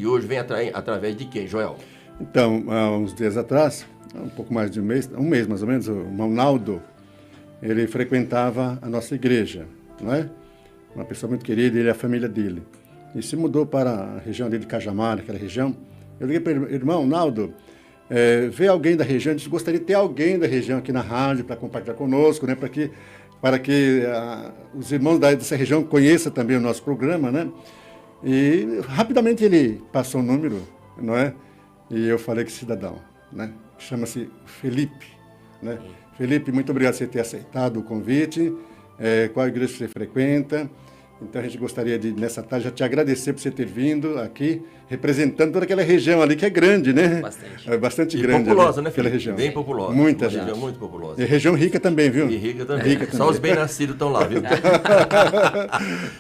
de hoje vem através de quem, Joel? Então, há uns dias atrás, um pouco mais de um mês mais ou menos, o irmão Naldo, ele frequentava a nossa igreja, não é? Uma pessoa muito querida, ele e a família dele. E se mudou para a região ali de Cajamar, aquela região. Eu liguei para ele, irmão Naldo, vê alguém da região, eu disse, gostaria de ter alguém da região aqui na rádio para compartilhar conosco, né? Para que os irmãos dessa região conheçam também o nosso programa, né? E rapidamente ele passou o número, não é? E eu falei que cidadão, né? Chama-se Felipe, né? Felipe, muito obrigado por você ter aceitado o convite. Qual igreja você frequenta? Então a gente gostaria de, nessa tarde, já te agradecer por você ter vindo aqui, representando toda aquela região ali que é grande, né? Bastante. É bastante e grande. populosa, né, aquela Felipe? região. Bem populosa. Muita uma gente. Região muito populosa. E região rica também, viu? E rica também. Rica Só também. os bem-nascidos estão lá, viu?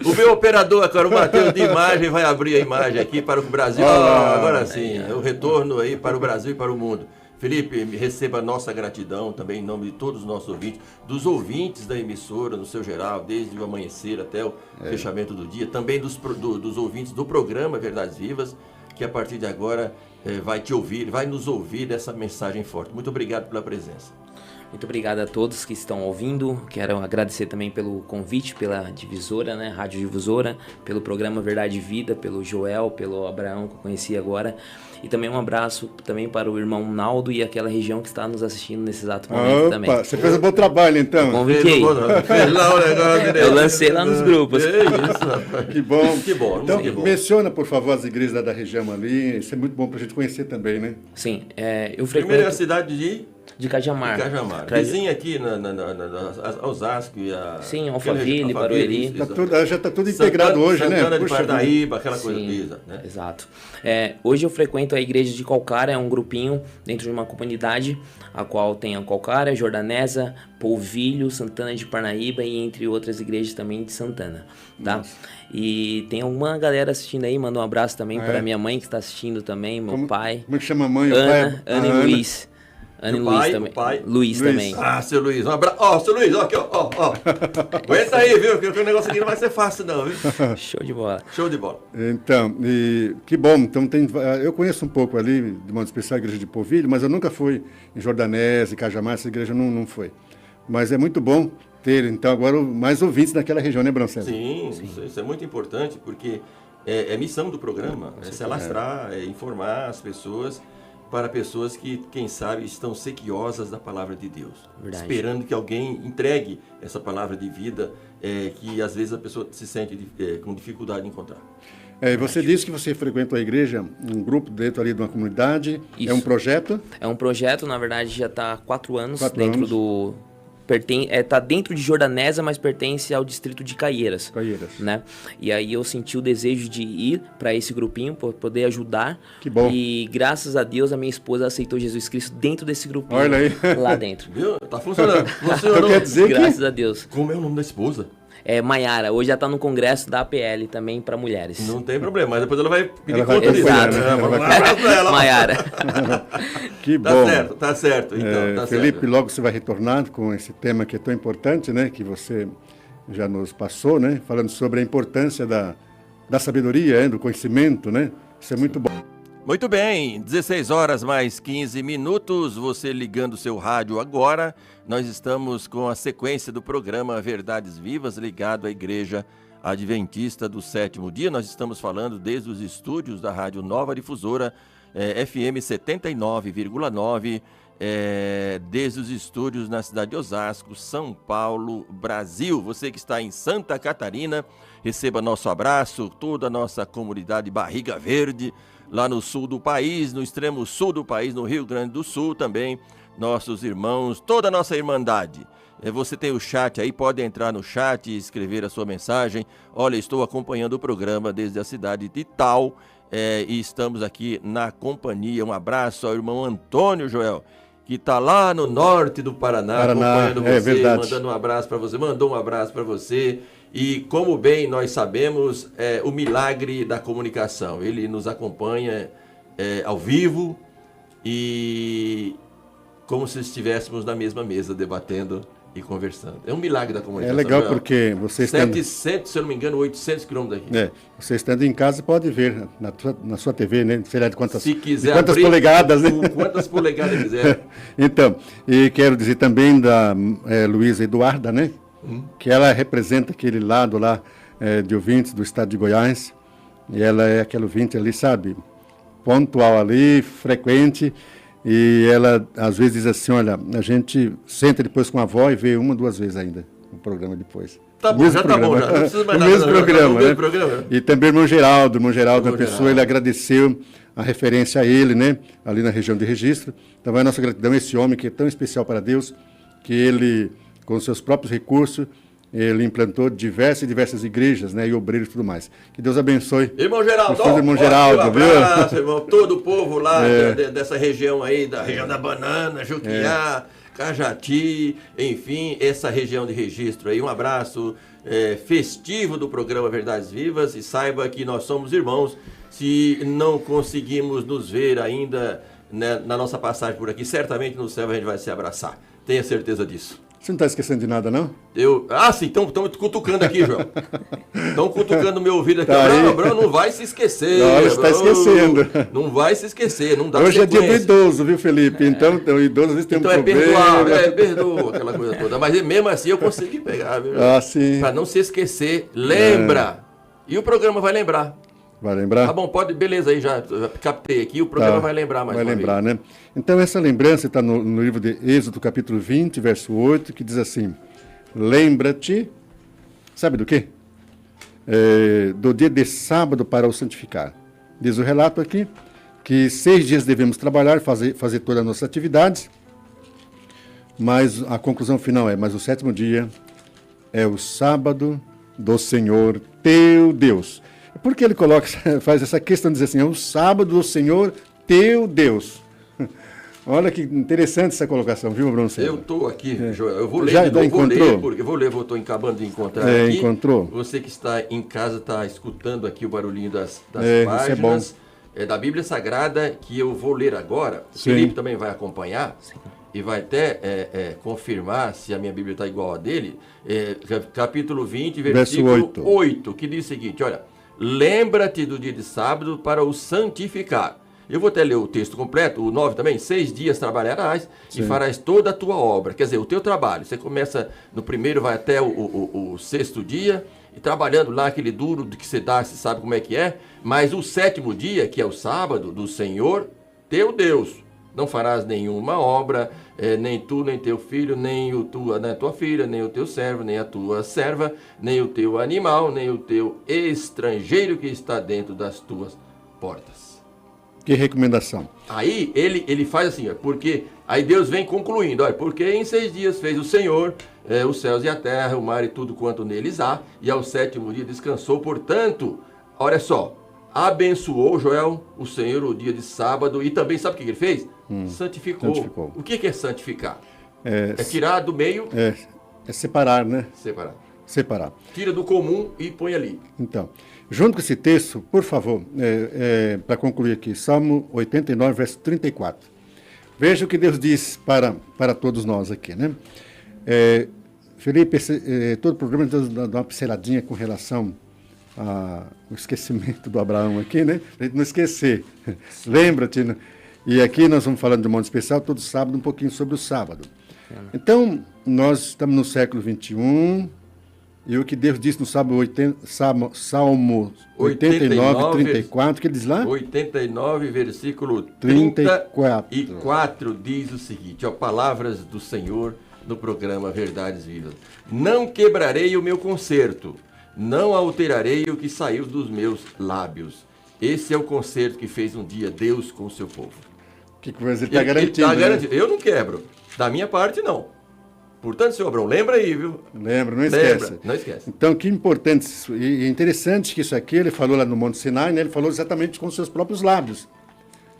O meu operador agora, o Matheus de imagem, vai abrir a imagem aqui para o Brasil. Agora sim, o retorno aí para o Brasil e para o mundo. Felipe, receba nossa gratidão também em nome de todos os nossos ouvintes, dos ouvintes da emissora no seu geral, desde o amanhecer até o fechamento do dia, também dos ouvintes do programa Verdades Vivas, que a partir de agora vai te ouvir, vai nos ouvir dessa mensagem forte. Muito obrigado pela presença. Muito obrigado a todos que estão ouvindo. Quero agradecer também pelo convite, pela divisora, né, Rádio Difusora, pelo programa Verdade e Vida, pelo Joel, pelo Abraão que eu conheci agora. E também um abraço também para o irmão Naldo e aquela região que está nos assistindo nesse exato momento também. Você fez um bom trabalho, então. Convidei. Eu lancei lá nos grupos. É isso, rapaz. Que bom. Que bom. Então, que bom. menciona, por favor, as igrejas da região ali. Isso é muito bom para a gente conhecer também, né? Sim, eu frequento... Primeiro é a cidade de Cajamar. Vizinha aqui na Osasco e a... Sim, Alphaville, Barueri. Já está tudo integrado hoje, né? Santana de Parnaíba, aquela coisa Sim, lisa, né? Exato. Hoje eu frequento a igreja de Calcária, é um grupinho dentro de uma comunidade, a qual tem a Calcária, Jordanesa, Polvilho, Santana de Parnaíba e entre outras igrejas também de Santana, tá? Nossa. E tem alguma galera assistindo aí, manda um abraço também para minha mãe que está assistindo também, meu pai. Como é que chama a mãe? Ana e Luiz. Ana e Luiz também. Luiz também. Ah, seu Luiz, um abraço. Seu Luiz, aqui, ó. Aguenta aí, viu? Porque o negócio aqui não vai ser fácil, não, viu? Show de bola. Show de bola. Então, que bom. Então, eu conheço um pouco ali, de modo especial, a igreja de Polvilho, mas eu nunca fui em Jordanese, Cajamar, essa igreja não foi. Mas é muito bom ter, então, agora mais ouvintes naquela região, né, Brancelo? Sim, isso é muito importante, porque é missão do programa, é se alastrar, é informar as pessoas, para pessoas que, quem sabe, estão sequiosas da palavra de Deus. Verdade. Esperando que alguém entregue essa palavra de vida, que às vezes a pessoa se sente com dificuldade de encontrar. Você disse que você frequenta a igreja, um grupo dentro ali de uma comunidade. Isso. É um projeto? É um projeto, na verdade, já está há 4 anos dentro do... Está dentro de Jordanesa, mas pertence ao distrito de Caieiras. Né? E aí eu senti o desejo de ir para esse grupinho, para poder ajudar. Que bom. E graças a Deus a minha esposa aceitou Jesus Cristo dentro desse grupinho. Olha aí. Lá dentro. Viu? Tá funcionando. Então quer dizer graças a Deus. Como é o nome da esposa? Maiara, hoje já está no congresso da APL também para mulheres. Não tem problema, mas depois ela vai pedir conta disso. Exato. Maiara. Que bom. Tá certo. Então, tá Felipe, certo. logo você vai retornar com esse tema que é tão importante, né? Que você já nos passou, né? Falando sobre a importância da sabedoria, do conhecimento, né? Isso é muito bom. Muito bem, 16 horas mais 15 minutos, você ligando o seu rádio agora, nós estamos com a sequência do programa Verdades Vivas, ligado à Igreja Adventista do Sétimo Dia. Nós estamos falando desde os estúdios da Rádio Nova Difusora, FM 79,9, desde os estúdios na cidade de Osasco, São Paulo, Brasil. Você que está em Santa Catarina, receba nosso abraço, toda a nossa comunidade Barriga Verde, lá no sul do país, no extremo sul do país, no Rio Grande do Sul também, nossos irmãos, toda a nossa irmandade. Você tem o chat aí, pode entrar no chat e escrever a sua mensagem. Olha, estou acompanhando o programa desde a cidade de Tal, e estamos aqui na companhia. Um abraço ao irmão Antônio Joel, que está lá no norte do Paraná acompanhando você, mandando um abraço para você, mandou um abraço para você. E como bem nós sabemos, o milagre da comunicação, ele nos acompanha ao vivo e como se estivéssemos na mesma mesa debatendo e conversando. É um milagre da É comunicação. legal Samuel. porque você estando, 700, se eu não me engano, 800 quilômetros daqui. você estando em casa pode ver na sua TV, né? Sei lá de quantas, Se quiser de quantas abrir, polegadas, né? Quantas polegadas quiser. Então, e quero dizer também da Luísa Eduarda, né? Que ela representa aquele lado lá de ouvintes do estado de Goiás. E ela é aquele ouvinte ali, sabe? Pontual ali, frequente. E ela às vezes diz assim, olha, a gente senta depois com a avó e vê 1 ou 2 vezes ainda o programa depois. Tá bom, já tá bom, já. Não precisa mais o nada. mesmo programa, O né? mesmo programa. E também o irmão Geraldo, uma pessoa, Geraldo. ele agradeceu a referência a ele, né? Ali na região de registro. Então vai a nossa gratidão a esse homem que é tão especial para Deus, que ele, com seus próprios recursos, ele implantou diversas igrejas, né? E obreiros e tudo mais. Que Deus abençoe. Irmão Geraldo, O filho do irmão Geraldo, aqui, um viu? abraço, irmão, todo o povo lá dessa região aí, da região da Banana, Juquiá, Cajati, enfim, essa região de registro aí. Um abraço festivo do programa Verdades Vivas e saiba que nós somos irmãos. Se não conseguimos nos ver ainda, né, na nossa passagem por aqui, certamente no céu a gente vai se abraçar. Tenha certeza disso. Você não está esquecendo de nada, não? Sim, estão cutucando aqui, João. Estão cutucando meu ouvido aqui. Tá aí. Abraão, não vai se esquecer. Não, você está esquecendo. Não vai se esquecer, não dá Hoje é dia do sequência. idoso, viu, Felipe? Então, o idoso às vezes tem Então um problema. perdoa aquela coisa toda. Mas mesmo assim eu consegui pegar, viu? Sim. Para não se esquecer, lembra. E o programa vai lembrar. Vai lembrar? Tá bom, beleza, aí já captei aqui, o programa vai lembrar mais Vai uma lembrar, vez. né? Então, essa lembrança está no livro de Êxodo, capítulo 20, verso 8, que diz assim: lembra-te, sabe do quê? Do dia de sábado para o santificar. Diz o relato aqui, que 6 dias devemos trabalhar, fazer todas as nossas atividades, mas a conclusão final mas o 7º dia é o sábado do Senhor teu Deus. Por que ele faz essa questão de dizer assim, é o sábado do Senhor teu Deus? Olha que interessante essa colocação, viu, Bruno? Eu estou aqui, Joel, eu vou ler Já de novo, encontrou? estou acabando de encontrar aqui. Encontrou? Você que está em casa está escutando aqui o barulhinho das páginas da Bíblia Sagrada, que eu vou ler agora. O Sim. Felipe também vai acompanhar e vai até confirmar se a minha Bíblia está igual a dele. Capítulo 20, versículo 8, que diz o seguinte, olha, lembra-te do dia de sábado para o santificar. Eu vou até ler o texto completo, o 9 também. 6 dias trabalharás e farás toda a tua obra. Quer dizer, o teu trabalho. Você começa no primeiro, vai até o 6º dia, e trabalhando lá aquele duro do que você dá, você sabe como é que é. Mas o 7º dia, que é o sábado do Senhor, teu Deus, não farás nenhuma obra, nem tu, nem teu filho, nem a tua filha, nem o teu servo, nem a tua serva, nem o teu animal, nem o teu estrangeiro que está dentro das tuas portas. Que recomendação. Aí ele faz assim, porque aí Deus vem concluindo, olha, porque em 6 dias fez o Senhor os céus e a terra, o mar e tudo quanto neles há, e ao 7º dia descansou, portanto, olha só, abençoou, Joel, o Senhor o dia de sábado, e também sabe o que ele fez? Santificou. O que é santificar? É tirar do meio... É separar, né? Separar. Tira do comum e põe ali. Então, junto com esse texto, por favor, para concluir aqui, Salmo 89, verso 34. Veja o que Deus diz para todos nós aqui, né? Felipe, todo o programa Deus dá uma pinceladinha com relação ao esquecimento do Abraão aqui, né? Para a gente não esquecer. Lembra-te, né? E aqui nós vamos falando de um modo especial, todo sábado, um pouquinho sobre o sábado. Então, nós estamos no século 21, e o que Deus disse no Salmo 89, 34, que ele diz lá? 89, versículo 34 diz o seguinte, ó, palavras do Senhor no programa Verdades Vivas. Não quebrarei o meu concerto, não alterarei o que saiu dos meus lábios. Esse é o concerto que fez um dia Deus com o seu povo. Que coisa, ele está garantindo. Tá garantido. Eu não quebro, da minha parte não. Portanto, senhor Abrão, lembra aí, viu? Lembra, não esquece. Não esquece. Então, que importante e interessante que isso aqui, ele falou lá no Monte Sinai, né? Ele falou exatamente com os seus próprios lábios.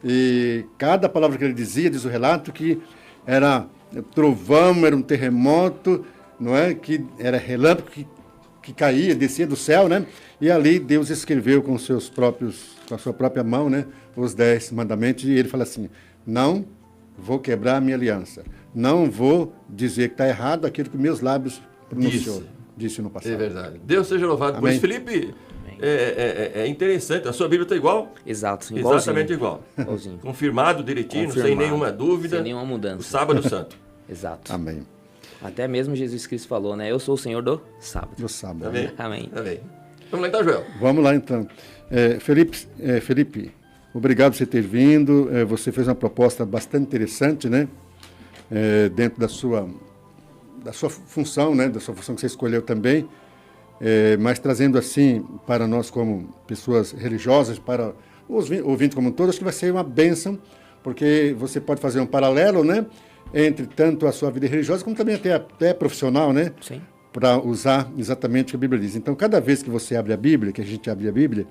E cada palavra que ele dizia, diz o relato, que era trovão, era um terremoto, não é? Que era relâmpago que caía, descia do céu, né? E ali Deus escreveu com a sua própria mão, né? Os 10 mandamentos, e ele fala assim, não vou quebrar a minha aliança. Não vou dizer que está errado aquilo que meus lábios pronunciou, disse no passado. É verdade. Deus seja louvado por Amém. isso. Felipe, é interessante. A sua Bíblia está igual? Exato, igualzinho. Exatamente igual. Igualzinho. Confirmado direitinho, sem Confirmado. nenhuma dúvida. Sem nenhuma mudança. O sábado santo. Exato. Amém. Até mesmo Jesus Cristo falou, né? Eu sou o Senhor do sábado. Do sábado. Amém? Amém. Amém. Vamos lá então, Joel. Vamos lá, então. Felipe, obrigado por você ter vindo. Você fez uma proposta bastante interessante, né? Dentro da sua função, né? Da sua função que você escolheu também. Mas trazendo assim para nós como pessoas religiosas, para os ouvintes como um todo, acho que vai ser uma bênção, porque você pode fazer um paralelo, né? Entre tanto a sua vida religiosa, como também até profissional, né? Sim. Para usar exatamente o que a Bíblia diz. Então, cada vez que você abre a Bíblia, que a gente abre a Bíblia,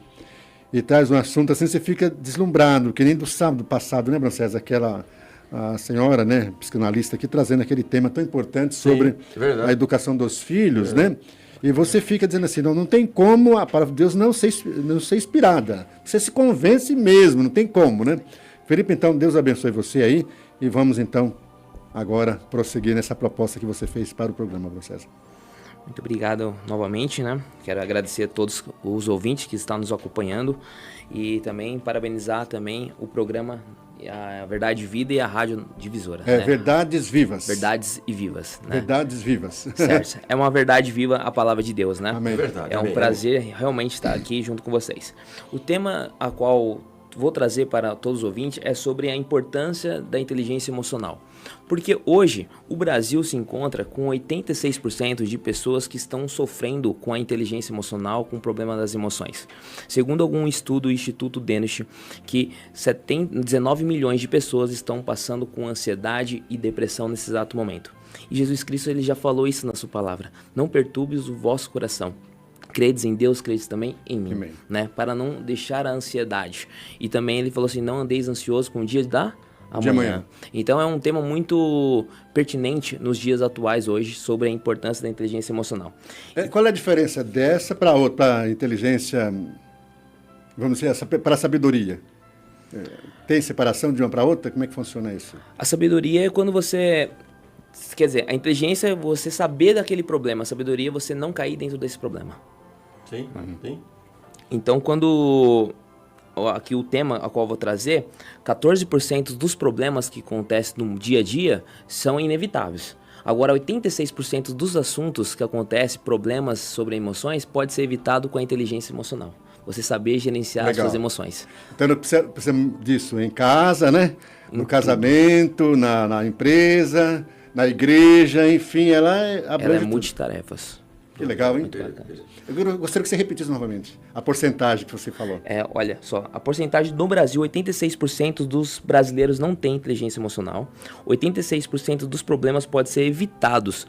e traz um assunto assim, você fica deslumbrado, que nem do sábado passado, né, Brancesa? A senhora, né, psicanalista aqui, trazendo aquele tema tão importante sobre a educação dos filhos, né? E você fica dizendo assim, não tem como a palavra de Deus não ser inspirada. Você se convence mesmo, não tem como, né? Felipe, então, Deus abençoe você aí, e vamos então agora prosseguir nessa proposta que você fez para o programa, Brancesa. Muito obrigado novamente, né? Quero agradecer a todos os ouvintes que estão nos acompanhando e também parabenizar também o programa A Verdade Vida e a Rádio Divisora. Né? Verdades Vivas. Verdades e Vivas. Né? Verdades Vivas. Certo. É uma verdade viva a palavra de Deus, né? Amém. É verdade. É um prazer realmente estar aqui junto com vocês. O tema a qual vou trazer para todos os ouvintes é sobre a importância da inteligência emocional. Porque hoje o Brasil se encontra com 86% de pessoas que estão sofrendo com a inteligência emocional, com o problema das emoções. Segundo algum estudo do Instituto Danish, que 19 milhões de pessoas estão passando com ansiedade e depressão nesse exato momento. E Jesus Cristo ele já falou isso na sua palavra. Não perturbes o vosso coração. Credes em Deus, credes também em mim, Amém. né? Para não deixar a ansiedade. E também ele falou assim, não andeis ansiosos com o dia da amanhã. Então é um tema muito pertinente nos dias atuais hoje sobre a importância da inteligência emocional. Qual é a diferença dessa para outra, para a inteligência, vamos dizer, para a sabedoria? Tem separação de uma para outra? Como é que funciona isso? A sabedoria é quando você... Quer dizer, a inteligência é você saber daquele problema. A sabedoria é você não cair dentro desse problema. Sim, sim. Então, quando... Aqui o tema a qual eu vou trazer, 14% dos problemas que acontecem no dia a dia são inevitáveis. Agora, 86% dos assuntos que acontecem, problemas sobre emoções, pode ser evitado com a inteligência emocional. Você saber gerenciar as suas emoções. Então, precisa disso em casa, né? No casamento, na empresa, na igreja, enfim, ela é multitarefas. Que legal, hein? Eu gostaria que você repetisse novamente a porcentagem que você falou. Olha só, a porcentagem no Brasil, 86% dos brasileiros não têm inteligência emocional. 86% dos problemas podem ser evitados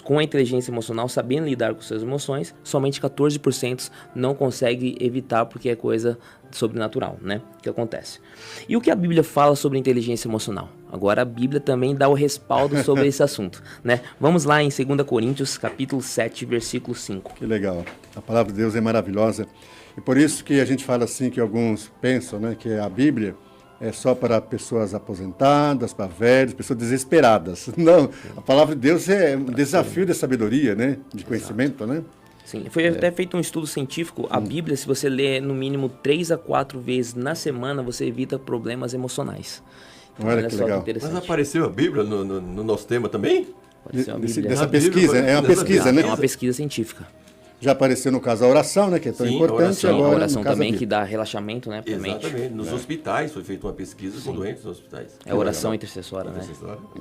com a inteligência emocional, sabendo lidar com suas emoções. Somente 14% não consegue evitar porque é coisa sobrenatural, né? Que acontece. E o que a Bíblia fala sobre inteligência emocional? Agora a Bíblia também dá o respaldo sobre esse assunto, né? Vamos lá em 2 Coríntios, capítulo 7, versículo 5. Que legal. A palavra de Deus é maravilhosa. E por isso que a gente fala assim, que alguns pensam, né, que a Bíblia é só para pessoas aposentadas, para velhos, pessoas desesperadas. Não, a palavra de Deus é um desafio de sabedoria, né? De conhecimento, né? Sim, foi até feito um estudo científico. A Bíblia, se você ler no mínimo 3 a 4 vezes na semana, você evita problemas emocionais. Então, olha que legal. Mas apareceu a Bíblia no nosso tema também? Dessa pesquisa, é uma pesquisa, né? É uma pesquisa científica. Já apareceu no caso a oração, né? Que é tão importante. Agora, a oração também que dá relaxamento, né? Exatamente. Nos hospítais, foi feita uma pesquisa com doentes nos hospitais. É oração intercessória, né?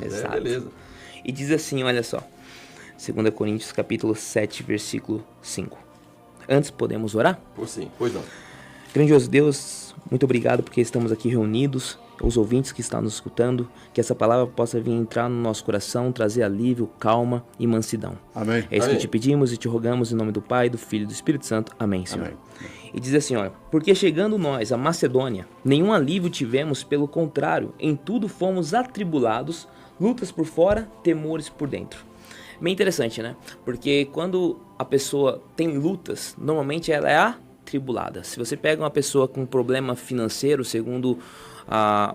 Exato. Beleza. E diz assim, olha só. 2 Coríntios, capítulo 7, versículo 5. Antes podemos orar? Pois não. Grandioso Deus, muito obrigado porque estamos aqui reunidos, os ouvintes que estão nos escutando, que essa palavra possa vir entrar no nosso coração, trazer alívio, calma e mansidão. Amém. É isso que te pedimos e te rogamos em nome do Pai, do Filho e do Espírito Santo. Amém, Senhor. Amém. E diz assim, olha, porque chegando nós a Macedônia, nenhum alívio tivemos, pelo contrário, em tudo fomos atribulados, lutas por fora, temores por dentro. Bem interessante, né? Porque quando a pessoa tem lutas, normalmente ela é atribulada. Se você pega uma pessoa com problema financeiro, segundo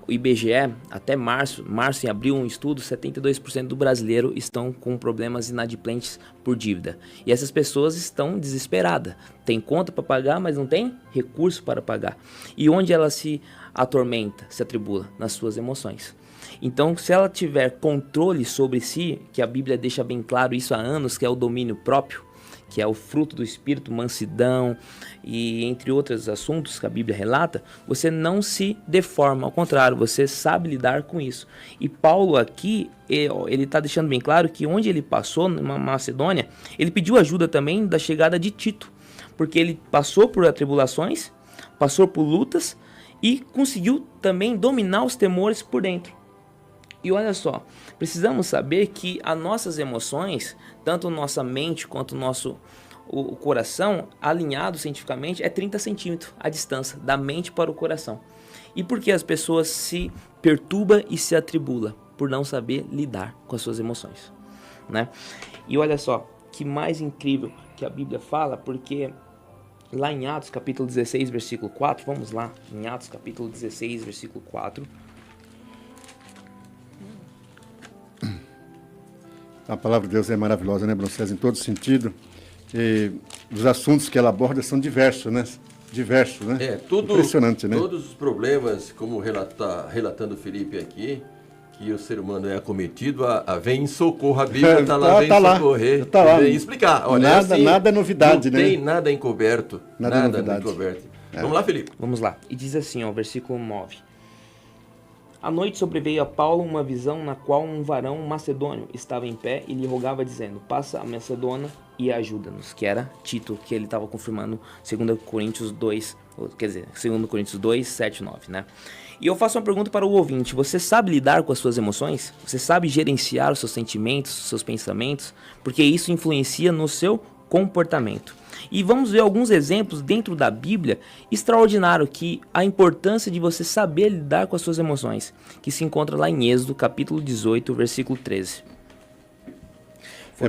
o IBGE, até março e abril, um estudo, 72% do brasileiro estão com problemas inadimplentes por dívida. E essas pessoas estão desesperadas. Tem conta para pagar, mas não tem recurso para pagar. E onde ela se atormenta, se atribula? Nas suas emoções. Então, se ela tiver controle sobre si, que a Bíblia deixa bem claro isso há anos, que é o domínio próprio, que é o fruto do Espírito, mansidão e entre outros assuntos que a Bíblia relata, você não se deforma, ao contrário, você sabe lidar com isso. E Paulo aqui, ele está deixando bem claro que onde ele passou, na Macedônia, ele pediu ajuda também da chegada de Tito, porque ele passou por atribulações, passou por lutas e conseguiu também dominar os temores por dentro. E olha só, precisamos saber que as nossas emoções, tanto nossa mente quanto o coração, alinhado cientificamente, é 30 centímetros a distância da mente para o coração. E por que as pessoas se perturbam e se atribulam? Por não saber lidar com as suas emoções, né? E olha só, que mais incrível que a Bíblia fala, porque lá em Atos capítulo 16, versículo 4, vamos lá, em Atos capítulo 16, versículo 4... A palavra de Deus é maravilhosa, né, Bruno César, em todo sentido. E os assuntos que ela aborda são diversos, né? Diversos, né? Impressionante, né? Todos os problemas, como relatando o Felipe aqui, que o ser humano é acometido, vem em socorro, a Bíblia está lá, vem socorrer, vem explicar. Olha, nada é novidade, não né? Não tem nada encoberto. Nada encoberto. Vamos lá, Felipe. Vamos lá. E diz assim, ó, versículo 9. À noite sobreveio a Paulo uma visão na qual um varão macedônio estava em pé e lhe rogava dizendo, passa a Macedônia e ajuda-nos, que era Tito, que ele estava confirmando 2 Coríntios 2, quer dizer, 2 Coríntios 2, 7 e 9, né? E eu faço uma pergunta para o ouvinte, você sabe lidar com as suas emoções? Você sabe gerenciar os seus sentimentos, os seus pensamentos? Porque isso influencia no seu comportamento. E vamos ver alguns exemplos dentro da Bíblia extraordinário que a importância de você saber lidar com as suas emoções, que se encontra lá em Êxodo, capítulo 18, versículo 13.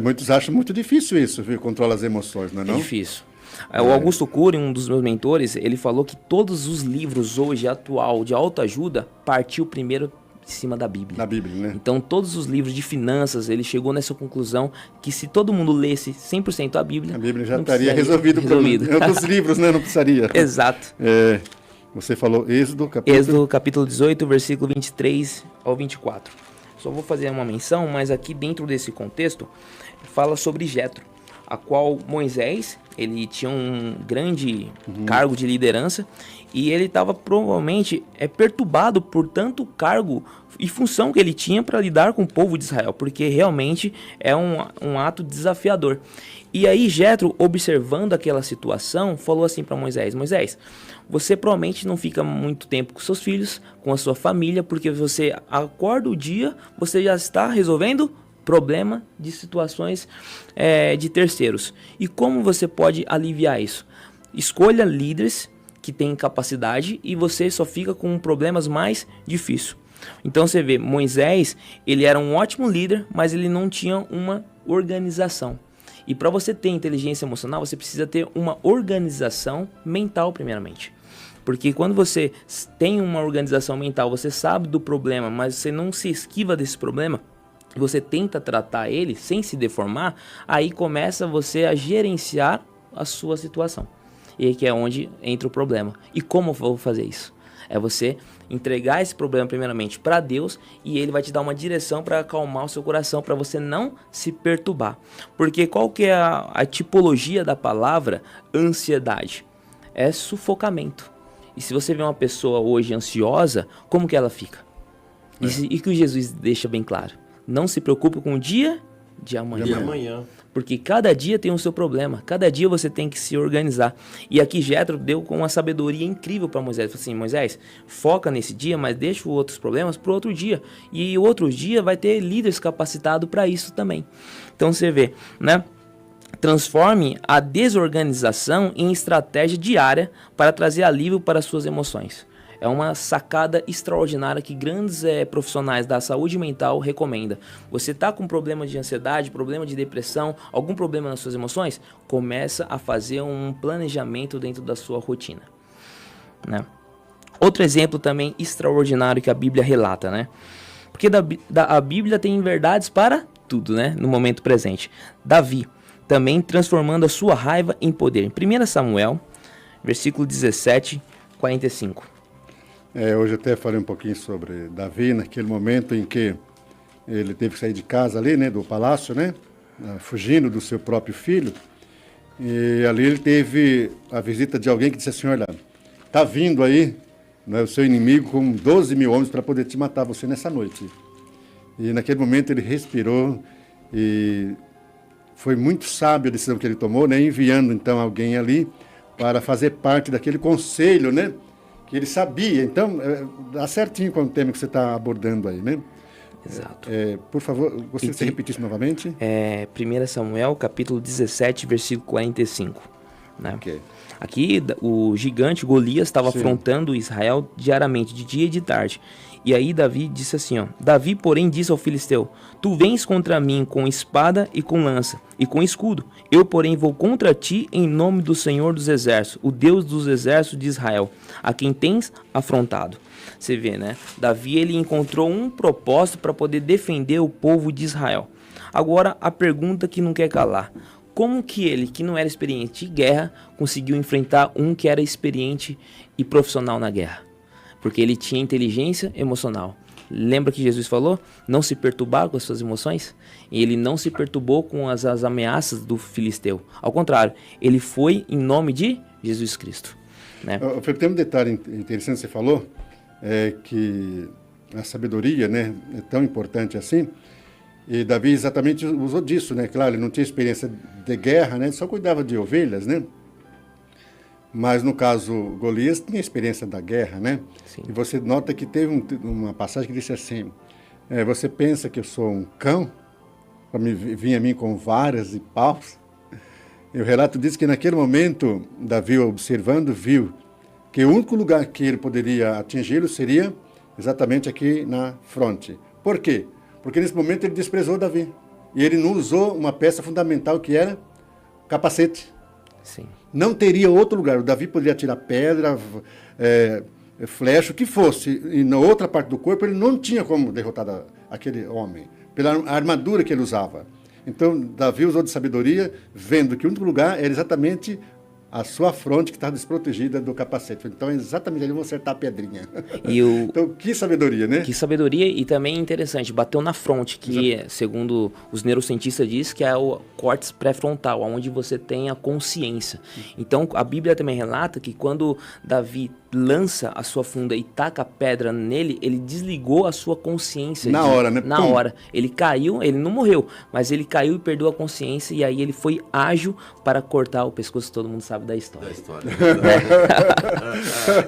Muitos acham muito difícil isso, viu? Controlar as emoções, não é não? É difícil. O Augusto Cury, um dos meus mentores, ele falou que todos os livros hoje, atual, de autoajuda, partiu primeiro em cima da Bíblia. Da Bíblia, né? Então, todos os livros de finanças, ele chegou nessa conclusão que se todo mundo lesse 100% a Bíblia já estaria resolvido. Em outros livros, né? Não precisaria. Exato. Você falou Êxodo, capítulo 18, versículo 23 ao 24. Só vou fazer uma menção, mas aqui dentro desse contexto, fala sobre Jetro, a qual Moisés, ele tinha um grande cargo de liderança e ele estava provavelmente perturbado por tanto cargo e função que ele tinha para lidar com o povo de Israel, porque realmente é um ato desafiador. E aí Jetro, observando aquela situação, falou assim para Moisés, você provavelmente não fica muito tempo com seus filhos, com a sua família, porque você acorda o dia, você já está resolvendo problema de situações de terceiros. E como você pode aliviar isso? Escolha líderes que têm capacidade e você só fica com problemas mais difíceis. Então você vê, Moisés, ele era um ótimo líder, mas ele não tinha uma organização. E para você ter inteligência emocional, você precisa ter uma organização mental primeiramente. Porque quando você tem uma organização mental, você sabe do problema, mas você não se esquiva desse problema, você tenta tratar ele sem se deformar, aí começa você a gerenciar a sua situação. E aí que é onde entra o problema. E como eu vou fazer isso? É você entregar esse problema primeiramente para Deus e Ele vai te dar uma direção para acalmar o seu coração, para você não se perturbar. Porque qual que é a tipologia da palavra ansiedade? É sufocamento. E se você vê uma pessoa hoje ansiosa, como que ela fica? E que Jesus deixa bem claro. Não se preocupe com o dia de amanhã. Porque cada dia tem o seu problema. Cada dia você tem que se organizar. E aqui Jetro deu com uma sabedoria incrível para Moisés. Ele falou assim, Moisés, foca nesse dia, mas deixa os outros problemas para o outro dia. E o outro dia vai ter líderes capacitados para isso também. Então você vê, né? Transforme a desorganização em estratégia diária para trazer alívio para as suas emoções. É uma sacada extraordinária que grandes profissionais da saúde mental recomendam. Você está com problema de ansiedade, problema de depressão, algum problema nas suas emoções? Começa a fazer um planejamento dentro da sua rotina, né? Outro exemplo também extraordinário que a Bíblia relata, né? Porque a Bíblia tem verdades para tudo, né? No momento presente. Davi, também transformando a sua raiva em poder. Em 1 Samuel, versículo 17, 45. Hoje até falei um pouquinho sobre Davi, naquele momento em que ele teve que sair de casa ali, né? Do palácio, né? Fugindo do seu próprio filho. E ali ele teve a visita de alguém que disse assim, olha, tá vindo aí, né, o seu inimigo com 12 mil homens para poder te matar você nessa noite. E naquele momento ele respirou e foi muito sábio a decisão que ele tomou, né, enviando então alguém ali para fazer parte daquele conselho, né, que ele sabia. Então, dá certinho com o tema que você está abordando aí, né? Exato. Por favor, gostaria que você repetisse novamente. 1 Samuel, capítulo 17, versículo 45. Né? Okay. Aqui o gigante Golias estava afrontando Israel diariamente, de dia e de tarde. E aí Davi disse assim, ó, Davi, porém, disse ao filisteu, tu vens contra mim com espada e com lança e com escudo. Eu, porém, vou contra ti em nome do Senhor dos Exércitos, o Deus dos Exércitos de Israel, a quem tens afrontado. Você vê, né? Davi, ele encontrou um propósito para poder defender o povo de Israel. Agora, a pergunta que não quer calar. Como que ele, que não era experiente em guerra, conseguiu enfrentar um que era experiente e profissional na guerra? Porque ele tinha inteligência emocional. Lembra que Jesus falou? Não se perturbar com as suas emoções? E ele não se perturbou com as ameaças do filisteu. Ao contrário, ele foi em nome de Jesus Cristo. Né? Tem um detalhe interessante que você falou, que a sabedoria, né, é tão importante assim. E Davi exatamente usou disso, né? Claro, ele não tinha experiência de guerra, né? Ele só cuidava de ovelhas, né? Mas no caso, Golias tinha experiência da guerra, né? Sim. E você nota que teve uma passagem que disse assim, você pensa que eu sou um cão? Para vir a mim com varas e paus? E o relato diz que naquele momento, Davi, observando, viu que o único lugar que ele poderia atingi-lo seria exatamente aqui na fronte. Por quê? Porque nesse momento ele desprezou Davi. E ele não usou uma peça fundamental que era capacete. Sim. Não teria outro lugar. O Davi poderia tirar pedra, flecha, o que fosse. E na outra parte do corpo ele não tinha como derrotar aquele homem. Pela armadura que ele usava. Então Davi usou de sabedoria, vendo que o único lugar era exatamente a sua fronte que estava desprotegida do capacete. Então, exatamente ali, eu vou acertar a pedrinha. Então, que sabedoria, né? Que sabedoria, e também interessante, bateu na fronte, que segundo os neurocientistas diz que é o córtex pré-frontal, onde você tem a consciência. Então, a Bíblia também relata que quando Davi lança a sua funda e taca a pedra nele, ele desligou a sua consciência. Na hora, né? Na hora. Ele caiu, ele não morreu, mas ele caiu e perdeu a consciência, e aí ele foi ágil para cortar o pescoço, todo mundo sabe da história.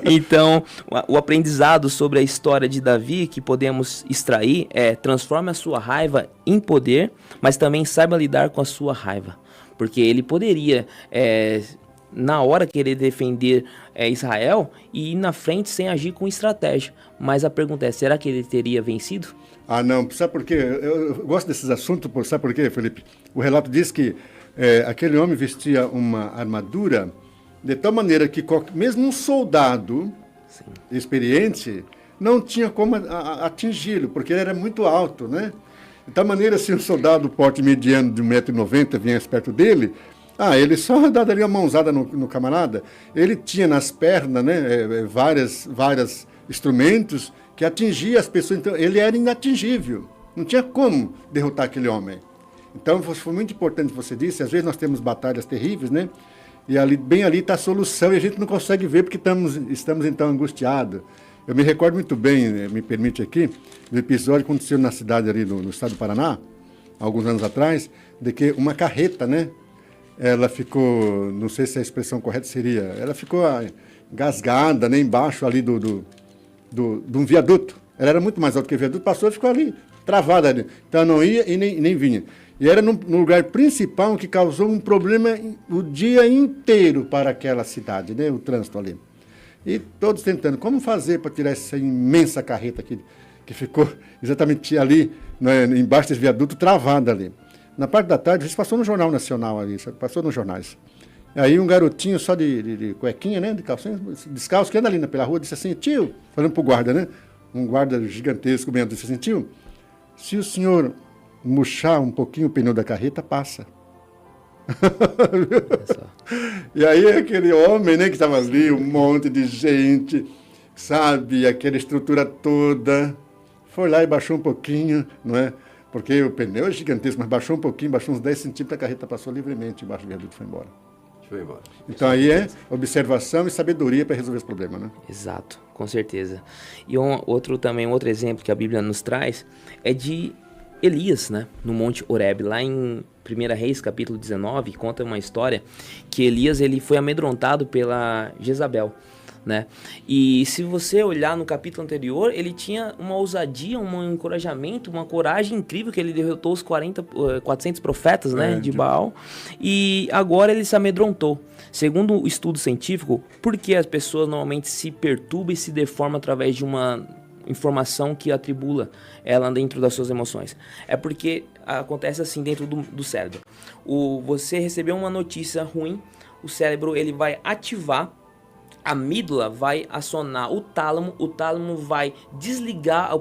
Então, o aprendizado sobre a história de Davi que podemos extrair é: transforme a sua raiva em poder, mas também saiba lidar com a sua raiva. Porque ele poderia, na hora, querer defender Israel e ir na frente sem agir com estratégia. Mas a pergunta é, será que ele teria vencido? Ah, não. Sabe por quê? Eu gosto desses assuntos. Sabe por quê, Felipe? O relato diz que aquele homem vestia uma armadura de tal maneira que mesmo um soldado experiente não tinha como atingi-lo, porque ele era muito alto, né? De tal maneira, se um soldado porte mediano de 1,90 m viesse perto dele, ele só daria uma mãozada no camarada. Ele tinha nas pernas, né, vários instrumentos que atingia as pessoas. Então, ele era inatingível. Não tinha como derrotar aquele homem. Então, foi muito importante o que você disse. Às vezes nós temos batalhas terríveis, né? E bem ali está a solução e a gente não consegue ver porque estamos então angustiados. Eu me recordo muito bem, me permite aqui, do episódio que aconteceu na cidade ali no estado do Paraná, alguns anos atrás, de que uma carreta, né? Ela ficou, não sei se a expressão correta seria, ela ficou engasgada, né, embaixo ali de um viaduto. Ela era muito mais alta que o viaduto, passou e ficou ali, travada ali. Então não ia e nem vinha. E era no lugar principal que causou um problema o dia inteiro para aquela cidade, né, o trânsito ali. E todos tentando, como fazer para tirar essa imensa carreta aqui, que ficou exatamente ali, né, embaixo desse viaduto, travada ali. Na parte da tarde, isso passou no Jornal Nacional ali, passou nos jornais. Aí um garotinho só de cuequinha, né, de calcinha, descalço, que anda ali pela rua, disse assim, tio, falando pro guarda, né, um guarda gigantesco, mesmo, disse assim, tio, se o senhor murchar um pouquinho o pneu da carreta, passa. E aí aquele homem, né, que estava ali, um monte de gente, sabe, aquela estrutura toda, foi lá e baixou um pouquinho, não é? Porque o pneu é gigantesco, mas baixou um pouquinho, baixou uns 10 centímetros, a carreta passou livremente embaixo do viaduto e foi embora. Foi embora. Então aí é observação e sabedoria para resolver esse problema, né? Exato, com certeza. E outro exemplo que a Bíblia nos traz é de Elias, né, no Monte Horebe, lá em 1 Reis, capítulo 19, conta uma história que Elias ele foi amedrontado pela Jezabel, né? E se você olhar no capítulo anterior, ele tinha uma ousadia, um encorajamento, uma coragem incrível, que ele derrotou os 400 profetas, né, de Baal, e agora ele se amedrontou. Segundo o estudo científico, por que as pessoas normalmente se perturbam e se deformam através de uma informação que atribula ela dentro das suas emoções? É porque acontece assim dentro do cérebro. Você recebeu uma notícia ruim, o cérebro ele vai ativar, a amígdala vai acionar o tálamo vai desligar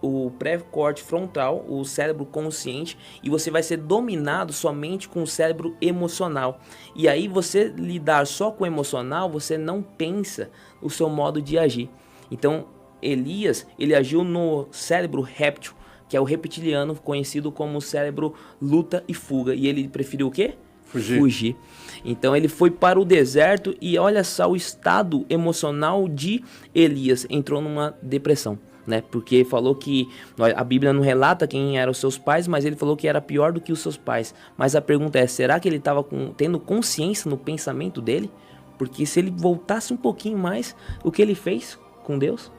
o pré-corte frontal, o cérebro consciente, e você vai ser dominado somente com o cérebro emocional. E aí você lidar só com o emocional, você não pensa o seu modo de agir. Então Elias, ele agiu no cérebro réptil, que é o reptiliano, conhecido como cérebro luta e fuga. E ele preferiu o quê? Fugir. Então ele foi para o deserto e olha só o estado emocional de Elias. Entrou numa depressão, né? Porque falou que a Bíblia não relata quem eram os seus pais, mas ele falou que era pior do que os seus pais. Mas a pergunta é, será que ele estava tendo consciência no pensamento dele? Porque se ele voltasse um pouquinho mais, o que ele fez com Deus?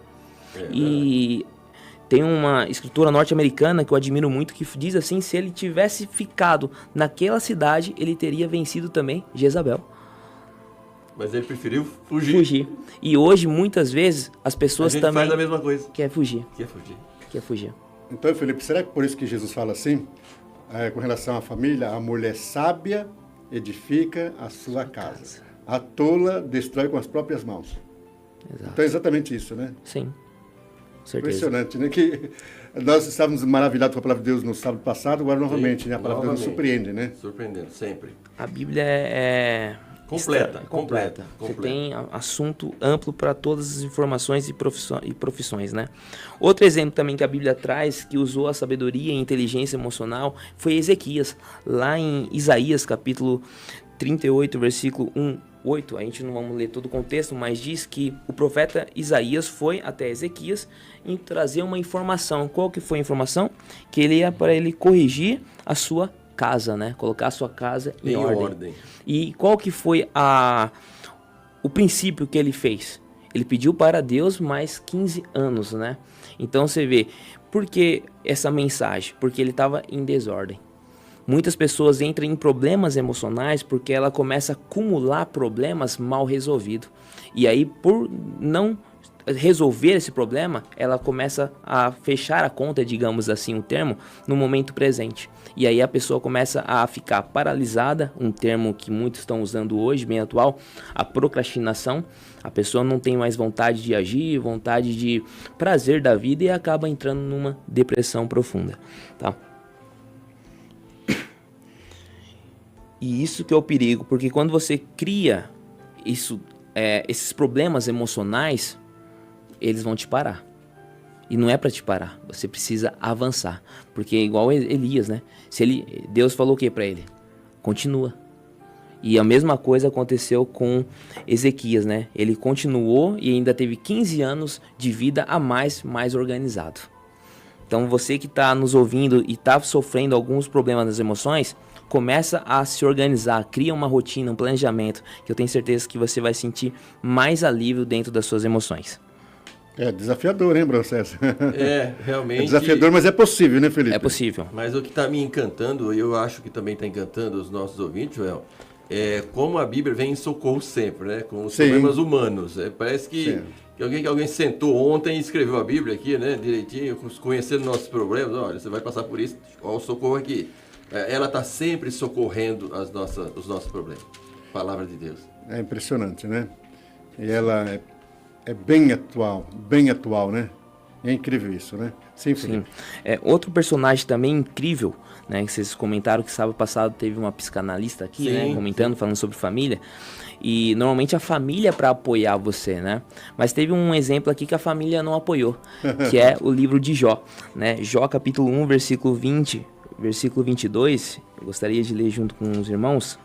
E tem uma escritora norte-americana que eu admiro muito, que diz assim, se ele tivesse ficado naquela cidade, ele teria vencido também Jezabel. Mas ele preferiu fugir. E hoje, muitas vezes, as pessoas também faz a mesma coisa. Quer fugir. Então, Felipe, será que por isso que Jesus fala assim, com relação à família, a mulher sábia edifica a sua casa. A tola destrói com as próprias mãos. Exato. Então é exatamente isso, né? Sim. Certeza. Impressionante, né? Que nós estávamos maravilhados com a palavra de Deus no sábado passado, agora novamente, né? A palavra de Deus nos surpreende, né? Surpreendendo, sempre. A Bíblia é completa. Você tem assunto amplo para todas as informações e profissões, né? Outro exemplo também que a Bíblia traz, que usou a sabedoria e a inteligência emocional, foi Ezequias. Lá em Isaías, capítulo 38, versículo 1:8, a gente não vamos ler todo o contexto, mas diz que o profeta Isaías foi até Ezequias e trazer uma informação. Qual que foi a informação? Que ele ia para ele corrigir a sua casa, né? Colocar a sua casa em ordem. E qual que foi o princípio que ele fez? Ele pediu para Deus mais 15 anos, né? Então você vê, por que essa mensagem? Porque ele estava em desordem. Muitas pessoas entram em problemas emocionais porque ela começa a acumular problemas mal resolvidos. E aí, por não resolver esse problema, ela começa a fechar a conta, digamos assim o termo, no momento presente. E aí a pessoa começa a ficar paralisada, um termo que muitos estão usando hoje, bem atual, a procrastinação. A pessoa não tem mais vontade de agir, vontade de prazer da vida e acaba entrando numa depressão profunda, tá? E isso que é o perigo, porque quando você cria esses problemas emocionais, eles vão te parar. E não é para te parar, você precisa avançar. Porque é igual Elias, né? Deus falou o que para ele? Continua. E a mesma coisa aconteceu com Ezequias, né? Ele continuou e ainda teve 15 anos de vida a mais organizado. Então você que está nos ouvindo e está sofrendo alguns problemas nas emoções, começa a se organizar, cria uma rotina, um planejamento, que eu tenho certeza que você vai sentir mais alívio dentro das suas emoções. É desafiador, hein, Broncés? Realmente. É desafiador, mas é possível, né, Felipe? É possível. Mas o que está me encantando, e eu acho que também está encantando os nossos ouvintes, Joel, como a Bíblia vem em socorro sempre, né? Com os Sim. problemas humanos. Parece que, Sim. que alguém sentou ontem e escreveu a Bíblia aqui, né? Direitinho, conhecendo nossos problemas. Olha, você vai passar por isso, olha o socorro aqui. Ela está sempre socorrendo os nossos problemas. Palavra de Deus. É impressionante, né? E ela é bem atual, né? É incrível isso, né? Sim, Felipe. Sim. Outro personagem também incrível, né? Que vocês comentaram que sábado passado teve uma psicanalista aqui, Sim, né? Comentando, falando sobre família. E normalmente a família é para apoiar você, né? Mas teve um exemplo aqui que a família não apoiou, que é o livro de Jó, né? Jó capítulo 1, versículo 20, versículo 22. Eu gostaria de ler junto com os irmãos.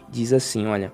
Diz assim, olha...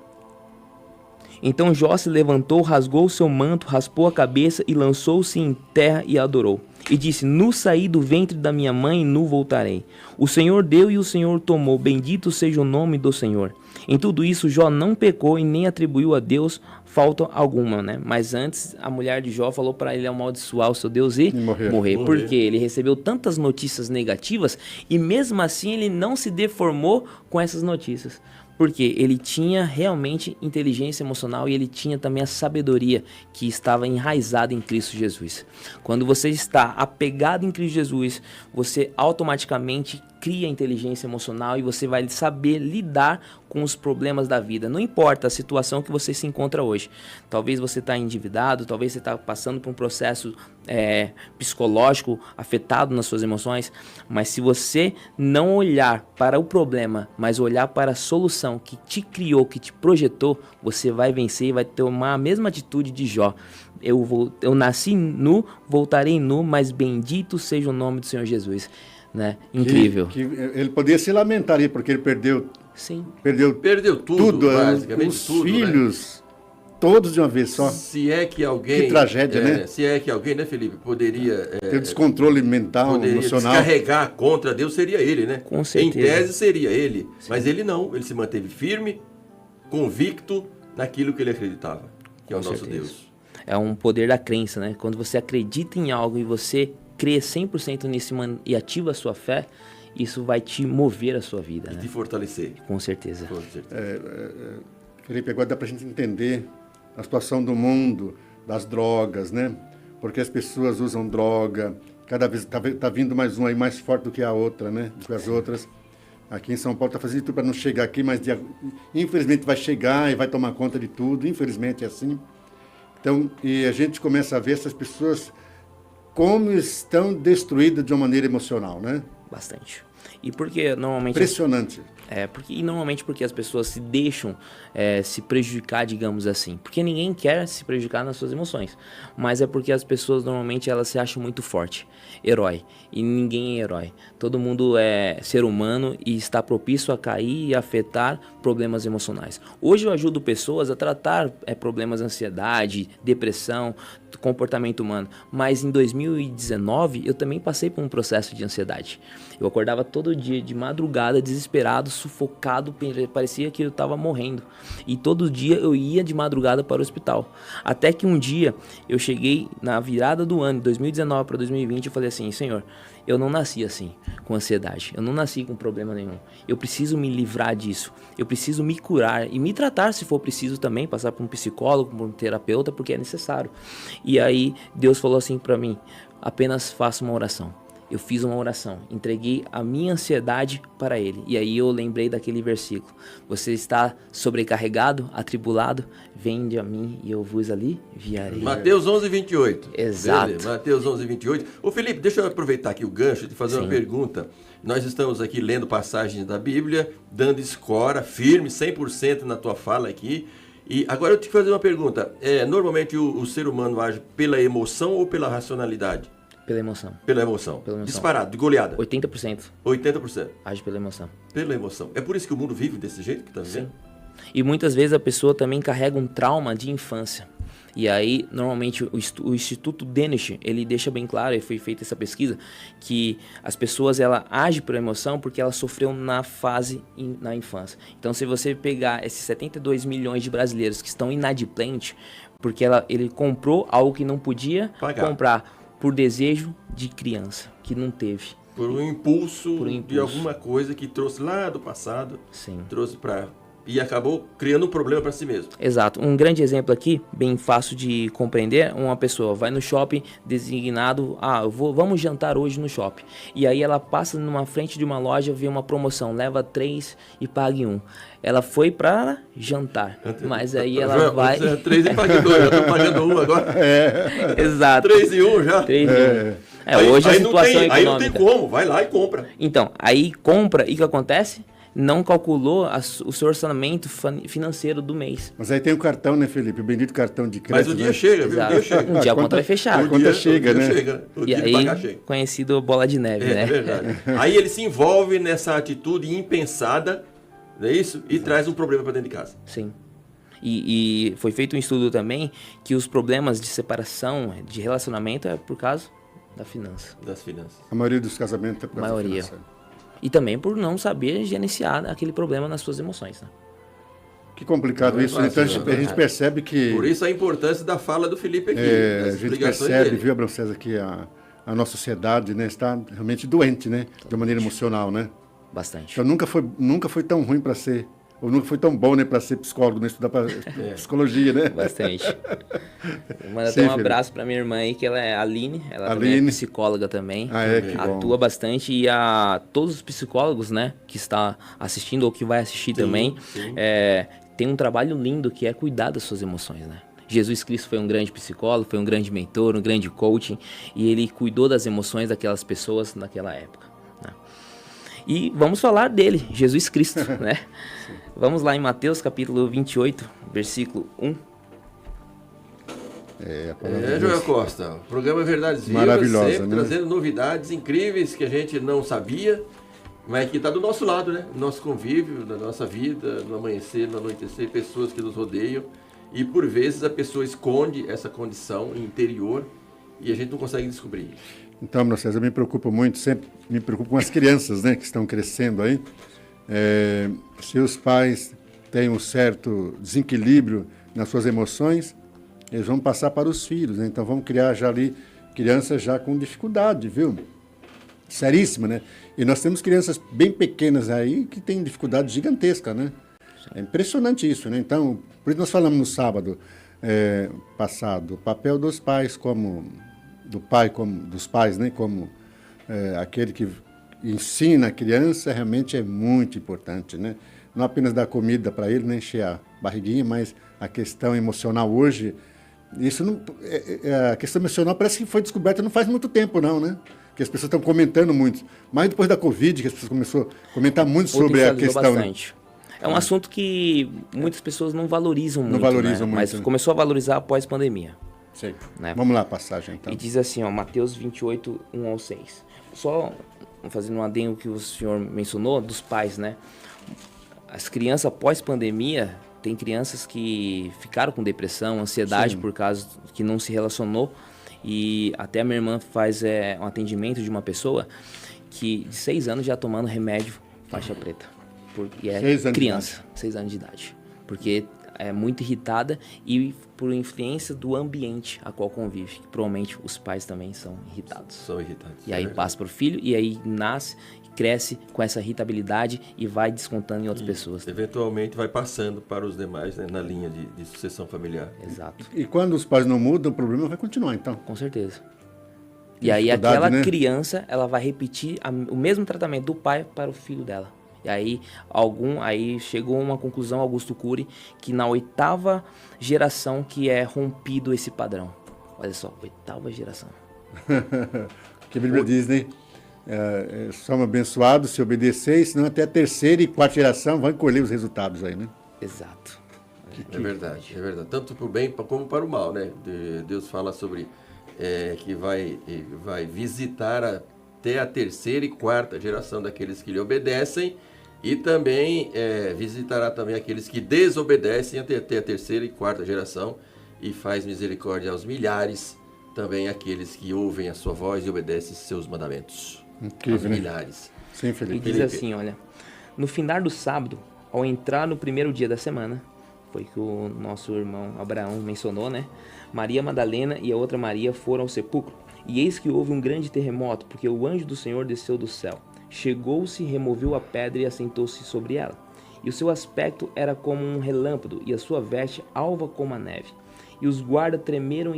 Então Jó se levantou, rasgou seu manto, raspou a cabeça e lançou-se em terra e adorou. E disse, nu saí do ventre da minha mãe e nu voltarei. O Senhor deu e o Senhor tomou, bendito seja o nome do Senhor. Em tudo isso Jó não pecou e nem atribuiu a Deus falta alguma, né? Mas antes a mulher de Jó falou para ele amaldiçoar o seu Deus e morrer. Porque ele recebeu tantas notícias negativas e mesmo assim ele não se deformou com essas notícias. Porque ele tinha realmente inteligência emocional e ele tinha também a sabedoria que estava enraizada em Cristo Jesus. Quando você está apegado em Cristo Jesus, você automaticamente cria inteligência emocional e você vai saber lidar com os problemas da vida. Não importa a situação que você se encontra hoje. Talvez você está endividado, talvez você está passando por um processo psicológico afetado nas suas emoções, mas se você não olhar para o problema, mas olhar para a solução que te criou, que te projetou, você vai vencer e vai tomar a mesma atitude de Jó. Eu nasci nu, voltarei nu, mas bendito seja o nome do Senhor Jesus. Né? Incrível. Que ele podia se lamentar aí, porque ele perdeu tudo, basicamente os tudo, filhos, né? Todos de uma vez só. Se é que alguém... Que tragédia, né? Se é que alguém, né, Felipe, poderia... ter descontrole mental, poderia emocional. Descarregar contra Deus, seria ele, né? Com certeza. Em tese seria ele. Sim. Mas ele não, ele se manteve firme, convicto naquilo que ele acreditava, que é o nosso Deus. É um poder da crença, né? Quando você acredita em algo e você crê 100% nisso e ativa a sua fé, isso vai te mover a sua vida, né? Te fortalecer. Com certeza. Com certeza. Felipe, agora dá pra gente entender a situação do mundo, das drogas, né? Porque as pessoas usam droga, cada vez tá vindo mais uma aí mais forte do que a outra, né? Do que as outras. Aqui em São Paulo tá fazendo tudo para não chegar aqui, mas infelizmente vai chegar e vai tomar conta de tudo, infelizmente é assim. Então, e a gente começa a ver essas pessoas como estão destruídas de uma maneira emocional, né? Bastante. E porque normalmente... Impressionante. Porque as pessoas se deixam se prejudicar, digamos assim. Porque ninguém quer se prejudicar nas suas emoções. Mas é porque as pessoas normalmente elas se acham muito forte, herói. E ninguém é herói. Todo mundo é ser humano e está propício a cair e afetar problemas emocionais. Hoje eu ajudo pessoas a tratar problemas de ansiedade, depressão, comportamento humano. Mas em 2019 eu também passei por um processo de ansiedade. Eu acordava todo dia de madrugada, desesperado, sufocado, parecia que eu estava morrendo. E todo dia eu ia de madrugada para o hospital. Até que um dia eu cheguei na virada do ano, 2019 para 2020, eu falei assim, Senhor, eu não nasci assim, com ansiedade. Eu não nasci com problema nenhum. Eu preciso me livrar disso. Eu preciso me curar e me tratar se for preciso também, passar por um psicólogo, por um terapeuta, porque é necessário. E aí Deus falou assim para mim, apenas faça uma oração. Eu fiz uma oração, entreguei a minha ansiedade para ele. E aí eu lembrei daquele versículo. Você está sobrecarregado, atribulado? Vinde a mim e eu vos aliviarei. Mateus 11, 28. Exato. Beleza. Mateus 11, 28. Ô Felipe, deixa eu aproveitar aqui o gancho de fazer Sim. uma pergunta. Nós estamos aqui lendo passagens da Bíblia, dando escora, firme, 100% na tua fala aqui. E agora eu te fazer uma pergunta. Normalmente o ser humano age pela emoção ou pela racionalidade? Pela emoção. Pela emoção. Pela emoção. Disparado, de goleada. 80% 80%. age pela emoção. Pela emoção. É por isso que o mundo vive desse jeito que está vivendo? Sim. E muitas vezes a pessoa também carrega um trauma de infância. E aí, normalmente, o Instituto Danish, ele deixa bem claro, e foi feita essa pesquisa, que as pessoas, ela agem por emoção porque ela sofreu na infância. Então, se você pegar esses 72 milhões de brasileiros que estão inadimplentes, porque ele comprou algo que não podia comprar, por desejo de criança, que não teve. Por um impulso de alguma coisa que trouxe lá do passado, Sim. trouxe para e acabou criando um problema para si mesmo. Exato. Um grande exemplo aqui, bem fácil de compreender, uma pessoa vai no shopping designado, vamos jantar hoje no shopping. E aí ela passa numa frente de uma loja, vê uma promoção, leva 3 e pague 1. Ela foi para jantar, mas aí ela vai... 3 e pague 2, eu tô pagando 1 agora. Exato. 3 e 1 já. 3 e 1. Hoje a situação econômica... Aí não tem como, vai lá e compra. Então, aí compra e o que acontece? Não calculou o seu orçamento financeiro do mês. Mas aí tem o cartão, né, Felipe? O bendito cartão de crédito. Mas o dia chega, viu? O dia chega. Um dia a conta vai fechar. A conta chega, né? O E dia de aí, pagar chega. conhecido bola de neve, né? É verdade. Aí ele se envolve nessa atitude impensada, não é isso? E traz um problema para dentro de casa. Sim. E foi feito um estudo também que os problemas de separação, de relacionamento, é por causa da finança. Das finanças. A maioria dos casamentos é por causa da Maioria. finança. E também por não saber gerenciar aquele problema nas suas emoções, né? Que complicado Não é isso. fácil, Então não, a gente percebe que... Por isso a importância da fala do Felipe aqui. a das gente explicações percebe, dele. viu, Abraão César, que a nossa sociedade, né, está realmente doente, né? De uma maneira emocional, né? Bastante. Então nunca foi tão ruim para ser, ou nunca foi tão bom, né, para ser psicólogo, né? Estudar psicologia, né? Bastante. Manda Sim, até um filho. abraço pra minha irmã aí, que ela é a Aline. Ela também é Aline. psicóloga também. Ah, é? Que bom. Atua bastante. E a todos os psicólogos, né, que está assistindo ou que vai assistir também, sim. Tem um trabalho lindo que é cuidar das suas emoções, né? Jesus Cristo foi um grande psicólogo, foi um grande mentor, um grande coaching, e ele cuidou das emoções daquelas pessoas naquela época, né? E vamos falar dele, Jesus Cristo, né? Vamos lá em Mateus capítulo 28, versículo 1. A palavra de Joel Deus. Costa, o programa Verdades Vivas, Maravilhosa, sempre né? trazendo novidades incríveis que a gente não sabia, mas que está do nosso lado, né? No nosso convívio, na nossa vida, no amanhecer, no anoitecer, pessoas que nos rodeiam. E por vezes a pessoa esconde essa condição interior e a gente não consegue descobrir. Então, Abraão César, eu me preocupo muito, sempre me preocupo com as crianças, né, que estão crescendo aí. Se os pais têm um certo desequilíbrio nas suas emoções, eles vão passar para os filhos, né? Então vamos criar já ali crianças já com dificuldade, viu? Seríssima, né? E nós temos crianças bem pequenas aí que têm dificuldade gigantesca, né? É impressionante isso, né? Então, por isso nós falamos no sábado passado, o papel dos pais dos pais, né? Como aquele que ensina a criança realmente é muito importante, né? Não apenas dar comida para ele, nem encher a barriguinha, mas a questão emocional hoje, isso não, a questão emocional parece que foi descoberta não faz muito tempo não, né? Que as pessoas estão comentando muito, mas depois da Covid que as pessoas começaram a comentar muito sobre a questão, bastante. Né? É um assunto que muitas pessoas não valorizam muito, valorizam né? muito, Mas né? começou a valorizar após pandemia. Sei. Né? Vamos lá, a passagem então. E diz assim, ó, Mateus 28, 1 ao 6. Só fazendo um adendo que o senhor mencionou, dos pais, né? As crianças pós-pandemia, tem crianças que ficaram com depressão, ansiedade, Sim. por causa que não se relacionou. E até a minha irmã faz um atendimento de uma pessoa que de 6 anos já tomando remédio faixa preta. Porque é 6 anos de criança, 6 anos de idade. Porque é muito irritada e por influência do ambiente a qual convive. Provavelmente os pais também são irritados. São irritantes. E aí passa para o filho e aí nasce, cresce com essa irritabilidade e vai descontando em outras pessoas. Eventualmente vai passando para os demais, né, na linha de sucessão familiar. Exato, E quando os pais não mudam, o problema vai continuar então. com certeza. E aí Dificuldade, aquela né? criança, ela vai repetir o mesmo tratamento do pai para o filho dela. E aí, aí chegou a uma conclusão, Augusto Cury, que na 8ª geração que é rompido esse padrão. Olha só, 8ª geração. Que a Bíblia diz, né? Somos abençoados se obedecer, senão até a 3ª e 4ª geração vão colher os resultados aí, né? Exato. É verdade, é verdade. Tanto para o bem como para o mal, né? Deus fala sobre que vai visitar até a 3ª e 4ª geração daqueles que lhe obedecem e também visitará também aqueles que desobedecem até a 3ª e 4ª geração e faz misericórdia aos milhares, também aqueles que ouvem a sua voz e obedecem seus mandamentos. Incrível, Aos né? milhares. Sim, E Felipe. diz assim, olha, no findar do sábado, ao entrar no primeiro dia da semana, foi que o nosso irmão Abraão mencionou, né? Maria Madalena e a outra Maria foram ao sepulcro. E eis que houve um grande terremoto, porque o anjo do Senhor desceu do céu. Chegou-se, removeu a pedra e assentou-se sobre ela. e o seu aspecto era como um relâmpago, e a sua veste alva como a neve. E os guardas tremeram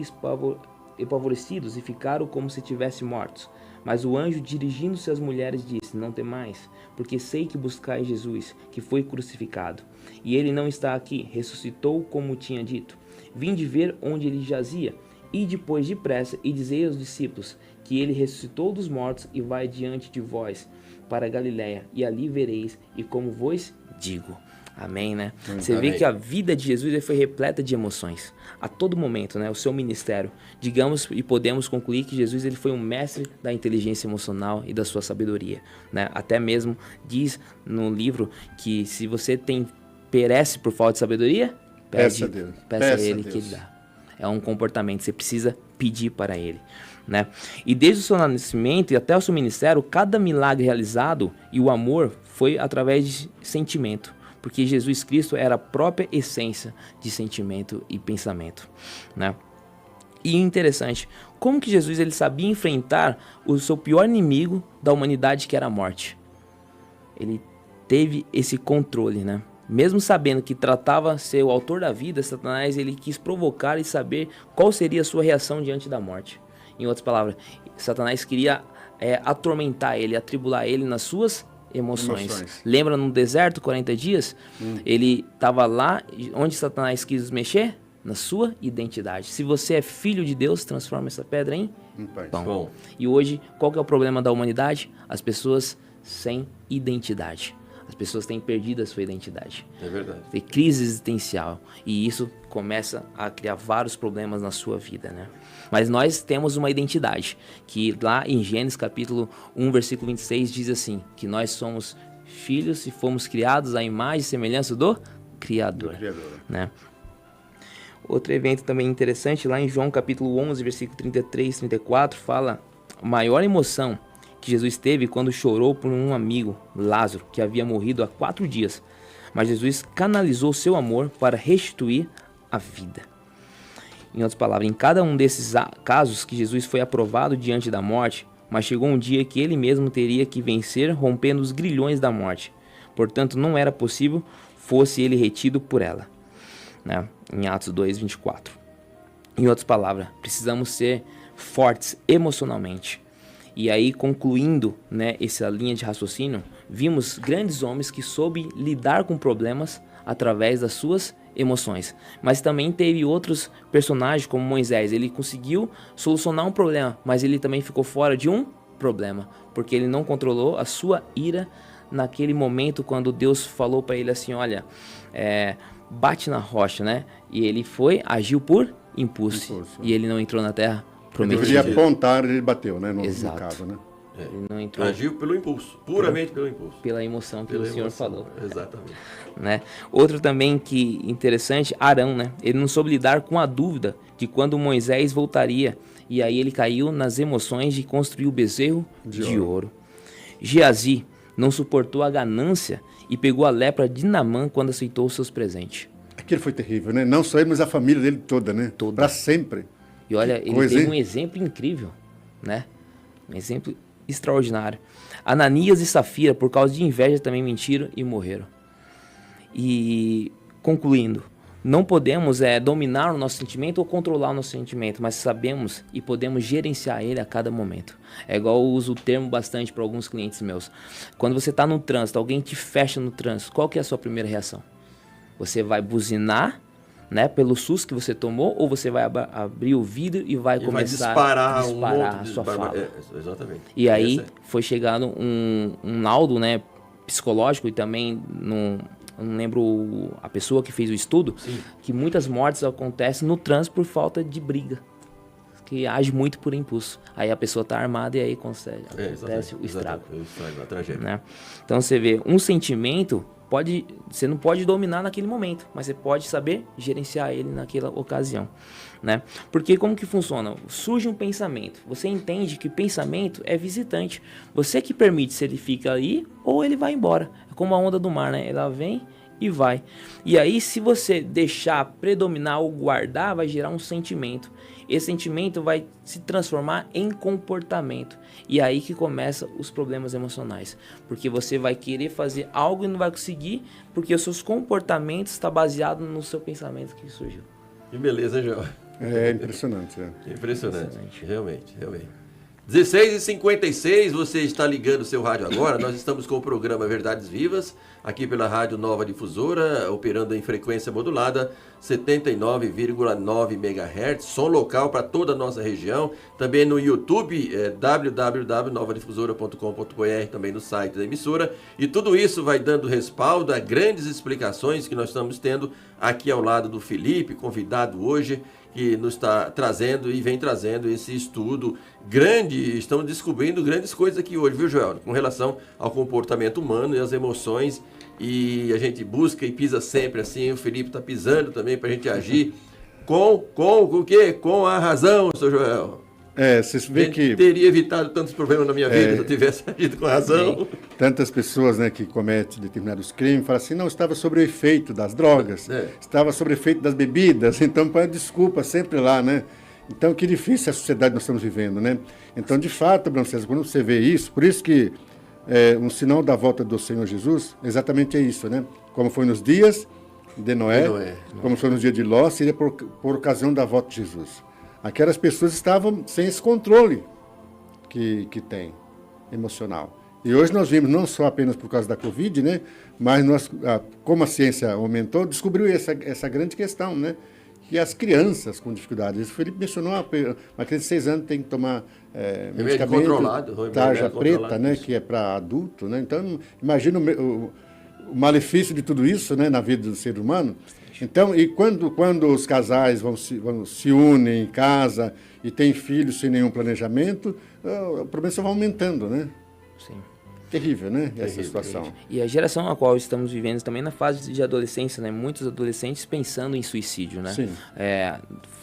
apavorecidos e ficaram como se tivessem mortos. Mas o anjo, dirigindo-se às mulheres, disse: não temais, porque sei que buscais Jesus, que foi crucificado. E ele não está aqui, ressuscitou como tinha dito. Vinde ver onde ele jazia, e depois depressa, e dizei aos discípulos, que ele ressuscitou dos mortos, e vai diante de vós, para Galiléia, e ali vereis, e como vos digo. Amém, né? Você vê que a vida de Jesus ele foi repleta de emoções. A todo momento, né? O seu ministério. Digamos e podemos concluir que Jesus ele foi um mestre da inteligência emocional e da sua sabedoria, né? Até mesmo diz no livro que se você perece por falta de sabedoria, peça a Ele que Ele dá. É um comportamento, você precisa pedir para Ele, né? E desde o seu nascimento e até o seu ministério, cada milagre realizado e o amor foi através de sentimento. Porque Jesus Cristo era a própria essência de sentimento e pensamento, né? E interessante, como que Jesus ele sabia enfrentar o seu pior inimigo da humanidade, que era a morte? Ele teve esse controle, né? Mesmo sabendo que tratava ser o autor da vida, Satanás ele quis provocar e saber qual seria a sua reação diante da morte. Em outras palavras, Satanás queria atormentar ele, atribular ele nas suas emoções. Lembra no deserto, 40 dias? Ele estava lá, onde Satanás quis mexer? Na sua identidade. Se você é filho de Deus, transforma essa pedra em pão. E hoje, qual que é o problema da humanidade? As pessoas sem identidade. As pessoas têm perdido a sua identidade. É verdade. Tem crise existencial. E isso começa a criar vários problemas na sua vida, né? Mas nós temos uma identidade, que lá em Gênesis capítulo 1, versículo 26, diz assim, que nós somos filhos e fomos criados à imagem e semelhança do Criador. Né? Outro evento também interessante, lá em João capítulo 11, versículo 33 e 34, fala a maior emoção que Jesus teve quando chorou por um amigo, Lázaro, que havia morrido há 4 dias. Mas Jesus canalizou seu amor para restituir a vida. Em outras palavras, em cada um desses casos que Jesus foi aprovado diante da morte, mas chegou um dia que ele mesmo teria que vencer, rompendo os grilhões da morte. Portanto, não era possível fosse ele retido por ela. Né? Em Atos 2, 24. Em outras palavras, precisamos ser fortes emocionalmente. E aí, concluindo, né, essa linha de raciocínio, vimos grandes homens que soube lidar com problemas através das suas emoções. Mas também teve outros personagens como Moisés. Ele conseguiu solucionar um problema, mas ele também ficou fora de um problema, porque ele não controlou a sua ira naquele momento quando Deus falou para ele assim, olha, bate na rocha, né? E ele agiu por impulso. E ele não entrou na terra prometida. Ele deveria apontar, ele bateu, né? No caso, né? Ele não entrou. Agiu pelo impulso, puramente pelo impulso. Pela emoção que o Senhor falou. Exatamente. Né? Outro também que interessante, Arão, né? Ele não soube lidar com a dúvida de quando Moisés voltaria. E aí ele caiu nas emoções de construir o bezerro de ouro. Geazi não suportou a ganância e pegou a lepra de Naamã quando aceitou os seus presentes. Aquilo foi terrível, né? Não só ele, mas a família dele toda, né? Toda. Para sempre. E olha, ele teve um exemplo incrível, né? Um exemplo extraordinário. Ananias e Safira, por causa de inveja, também mentiram e morreram. E concluindo, não podemos dominar o nosso sentimento ou controlar o nosso sentimento, mas sabemos e podemos gerenciar ele a cada momento. É igual eu uso o termo bastante para alguns clientes meus. Quando você está no trânsito, alguém te fecha no trânsito, qual que é a sua primeira reação? Você vai buzinar, né, pelo susto que você tomou, ou você vai abrir o vidro e vai começar a disparar a sua fala. Exatamente. E aí foi chegado um laudo, né, psicológico e também não lembro a pessoa que fez o estudo, que muitas mortes acontecem no trânsito por falta de briga, que age muito por impulso. Aí a pessoa está armada e aí acontece o estrago. A tragédia. Né? Então você vê, um sentimento você não pode dominar naquele momento, mas você pode saber gerenciar ele naquela ocasião, né? Porque como que funciona? Surge um pensamento, você entende que o pensamento é visitante, você que permite se ele fica aí ou ele vai embora. É como a onda do mar, né? Ela vem e vai. E aí, se você deixar predominar ou guardar, vai gerar um sentimento. Esse sentimento vai se transformar em comportamento. E aí que começam os problemas emocionais. Porque você vai querer fazer algo e não vai conseguir, porque os seus comportamentos estão baseados no seu pensamento que surgiu. Que beleza, hein, João? É impressionante. Impressionante, realmente. 16h56, você está ligando o seu rádio agora. Nós estamos com o programa Verdades Vivas, aqui pela Rádio Nova Difusora, operando em frequência modulada, 79,9 MHz, som local para toda a nossa região. Também no YouTube, www.novadifusora.com.br, também no site da emissora. E tudo isso vai dando respaldo a grandes explicações que nós estamos tendo aqui ao lado do Felipe, convidado hoje, que nos está trazendo e vem trazendo esse estudo grande. Estamos descobrindo grandes coisas aqui hoje, viu, Joel? Com relação ao comportamento humano e às emoções. E a gente busca e pisa sempre assim. O Felipe está pisando também para a gente agir com o quê? Com a razão, seu Joel. Você vê que teria evitado tantos problemas na minha vida se eu tivesse agido com razão. Tantas pessoas, né, que cometem determinados crimes falam assim, não, estava sob o efeito das drogas, estava sob o efeito das bebidas, então põe desculpa sempre lá, né? Então, que difícil a sociedade nós estamos vivendo, né? Então, de fato, Abraão César, quando você vê isso, por isso que um sinal da volta do Senhor Jesus, exatamente é isso, né? Como foi nos dias de Noé. Como foi nos dias de Ló, seria por ocasião da volta de Jesus. Aquelas pessoas estavam sem esse controle que tem, emocional. E hoje nós vimos, não só apenas por causa da Covid, né, mas como a ciência aumentou, descobriu essa grande questão, né, que as crianças com dificuldades. O Felipe mencionou, uma criança de 6 anos tem que tomar medicamento, tarja preta, né, que é para adulto. Né, então, imagina o malefício de tudo isso, né, na vida do ser humano. Então, e quando os casais se unem em casa e têm filhos sem nenhum planejamento, o problema só vai aumentando, né? Sim. Terrível, né? Essa situação. Terrível. E a geração a qual estamos vivendo também na fase de adolescência, né? Muitos adolescentes pensando em suicídio, né? Sim.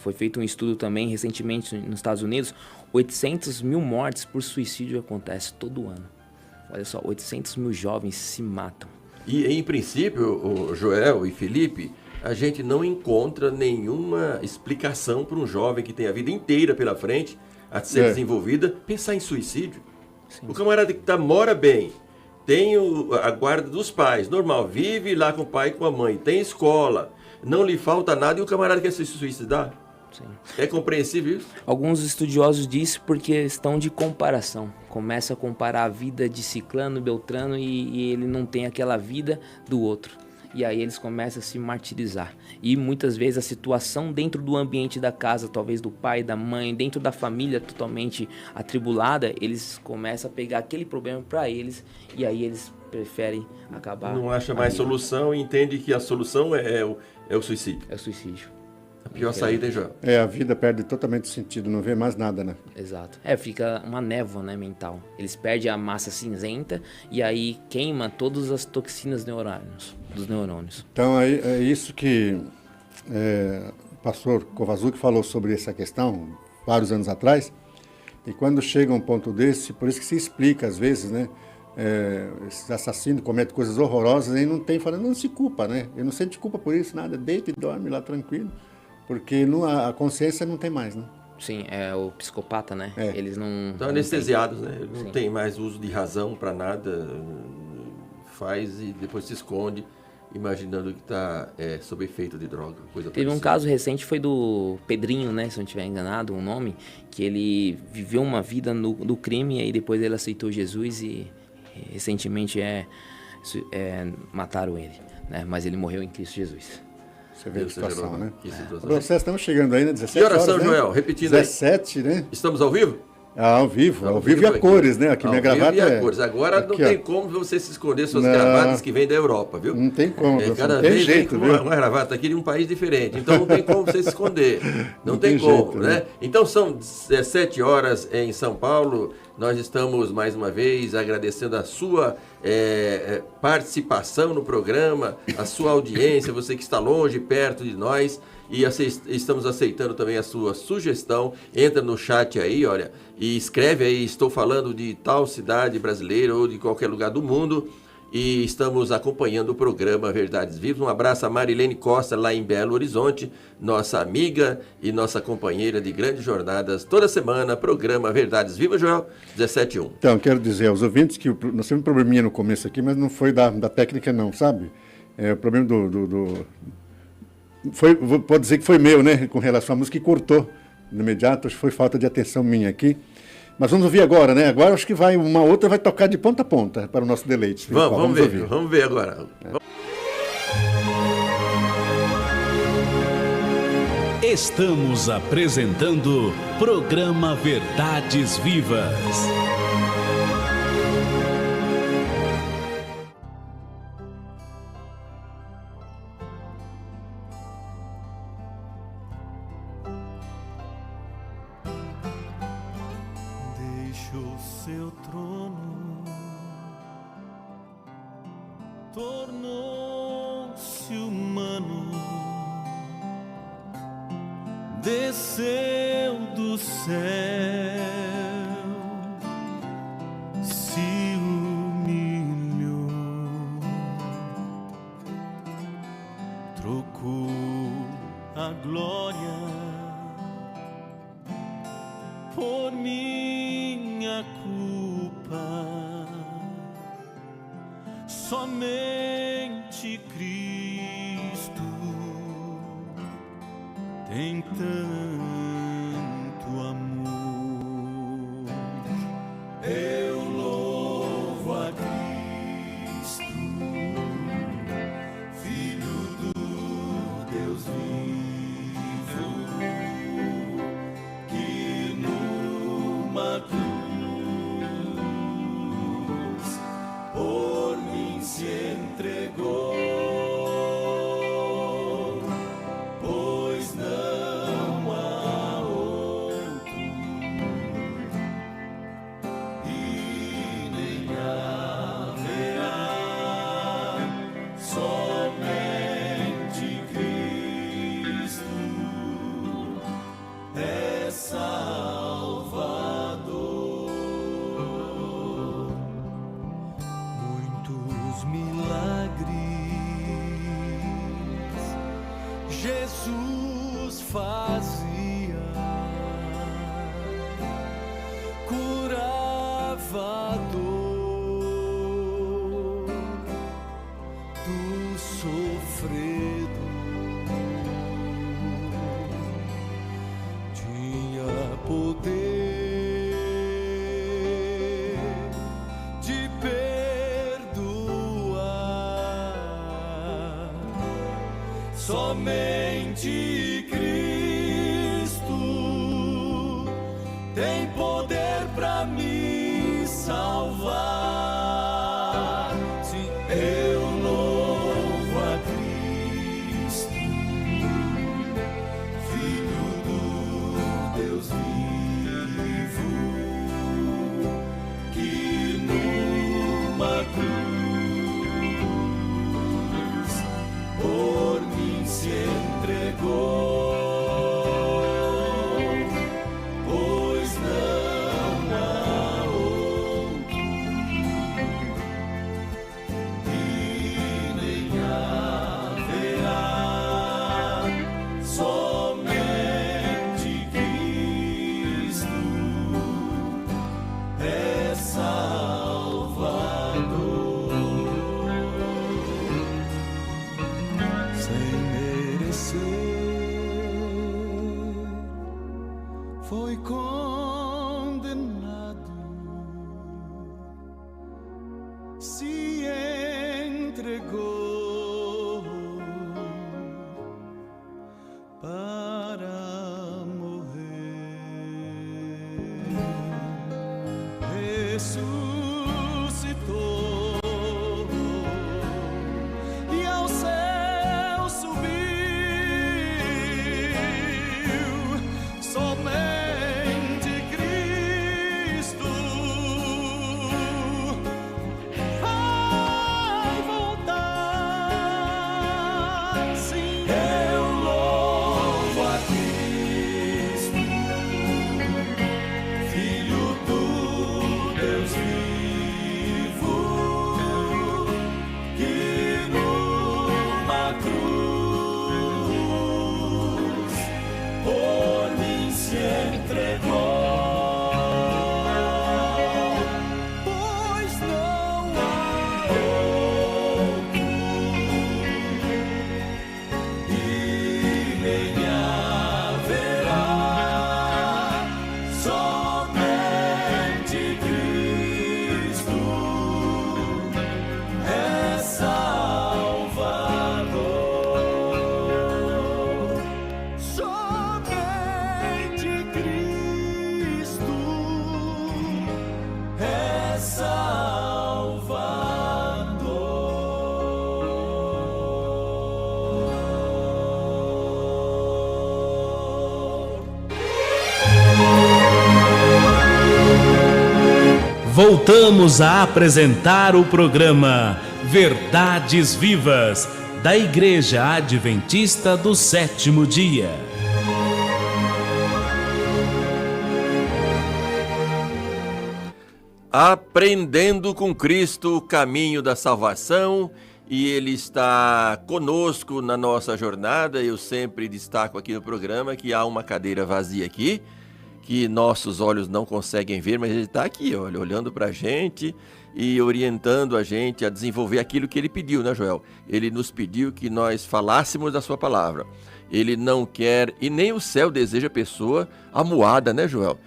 Foi feito um estudo também recentemente nos Estados Unidos, 800 mil mortes por suicídio acontece todo ano. Olha só, 800 mil jovens se matam. E, em princípio, o Joel e Felipe, a gente não encontra nenhuma explicação para um jovem que tem a vida inteira pela frente a ser desenvolvida pensar em suicídio. Sim. O camarada que mora bem, tem a guarda dos pais, normal, vive lá com o pai e com a mãe, tem escola, não lhe falta nada e o camarada quer se suicidar. Sim. É compreensível isso? Alguns estudiosos dizem por questão de comparação. Começa a comparar a vida de Ciclano, Beltrano e ele não tem aquela vida do outro. E aí eles começam a se martirizar. E muitas vezes a situação dentro do ambiente da casa, talvez do pai, da mãe, dentro da família totalmente atribulada, eles começam a pegar aquele problema para eles e aí eles preferem acabar. Não acha mais solução e entende que a solução é o suicídio. É o suicídio. A pior saída, hein, João? A vida perde totalmente o sentido, não vê mais nada, né? Exato. Fica uma névoa, né, mental. Eles perdem a massa cinzenta e aí queima todas as toxinas dos neurônios. Então, é isso que o pastor Kovazuki falou sobre essa questão vários anos atrás. E quando chega um ponto desse, por isso que se explica às vezes, né? Esses assassinos cometem coisas horrorosas e não se culpa, né? Ele não sente culpa por isso, nada. Deita e dorme lá tranquilo. Porque a consciência não tem mais, né? Sim, é o psicopata, né? Eles não... Estão anestesiados, né? Eles não tem mais uso de razão para nada. Faz e depois se esconde, imaginando que está sob efeito de droga. Coisa Teve um caso recente, foi do Pedrinho, né? Se eu não estiver enganado, o nome. Que ele viveu uma vida no crime e aí depois ele aceitou Jesus e recentemente mataram ele, né? Mas ele morreu em Cristo Jesus. Você vê a situação, né? Vocês estamos chegando aí, né? 17 horas, né? Joel, repetindo 17, aí. Né? Estamos ao vivo? Ao vivo e a cores, né? Aqui minha gravata e a cores. Agora aqui, não tem como você se esconder suas gravatas que vêm da Europa, viu? Não tem como. Cada vez vem uma gravata aqui de um país diferente. Então não tem como você se esconder. Não tem como, jeito, né? Então são 7 horas em São Paulo. Nós estamos, mais uma vez, agradecendo a sua participação no programa, a sua audiência, você que está longe, perto de nós. E estamos aceitando também a sua sugestão. Entra no chat aí, olha, e escreve aí, estou falando de tal cidade brasileira ou de qualquer lugar do mundo. e estamos acompanhando o programa Verdades Vivas. Um abraço a Marilene Costa, lá em Belo Horizonte, nossa amiga e nossa companheira de grandes jornadas toda semana, programa Verdades Vivas, Joel, 17:1. Então, quero dizer aos ouvintes que nós tivemos um probleminha no começo aqui, mas não foi da técnica não, sabe? O problema pode dizer que foi meu, né, com relação à música, que cortou no imediato, acho que foi falta de atenção minha aqui. Mas vamos ouvir agora, né? Agora acho que uma outra vai tocar de ponta a ponta para o nosso deleite. Vamos ver agora. Estamos apresentando programa Verdades Vivas. Seu trono tornou-se humano, desceu do céu, se humilhou, trocou a glória por minha culpa. Somente Cristo tem tanto amor. Eu louvo a Cristo, Filho do Deus vivo, que numa cruz por mim se entregou, pois não há outro e nem haverá, somente Cristo é Salvador. Muitos milagres Jesus fazia, curava a dor do sofrido, tinha poder de perdoar. Somente Cristo tem poder para me salvar. Sim, eu louvo a Cristo, Filho do Deus vivo, que numa cruz por mim se entregou, pois não há outro e nem haverá, somente Cristo é Salvador. Sem merecer, foi condenado, se entregou para morrer, ressuscitou e ao céu subiu. Somente Cristo vai voltar. Sim, eu louvo a Cristo, Filho do Deus vivo, Voltamos a apresentar o programa Verdades Vivas, da Igreja Adventista do Sétimo Dia. Aprendendo com Cristo o caminho da salvação, e Ele está conosco na nossa jornada. Eu sempre destaco aqui no programa que há uma cadeira vazia aqui, que nossos olhos não conseguem ver, mas Ele está aqui, olha, olhando para a gente e orientando a gente a desenvolver aquilo que Ele pediu, né, Joel? Ele nos pediu que nós falássemos da sua palavra. Ele não quer, e nem o céu deseja pessoa amuada, né, Joel?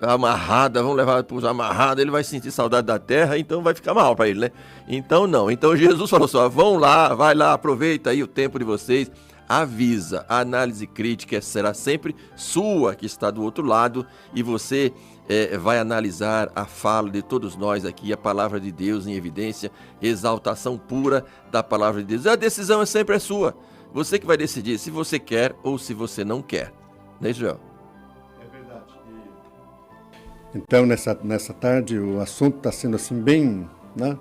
Amarrada, vamos levar para os amarrados, ele vai sentir saudade da terra, então vai ficar mal para ele, né? Então não, então Jesus falou só, vão lá, vai lá, aproveita aí o tempo de vocês, avisa, a análise crítica será sempre sua, que está do outro lado, e você vai analisar a fala de todos nós aqui, a palavra de Deus em evidência, exaltação pura da palavra de Deus. A decisão é sempre sua, você que vai decidir se você quer ou se você não quer, né, Joel? Então, nessa tarde, o assunto está sendo assim bem, né,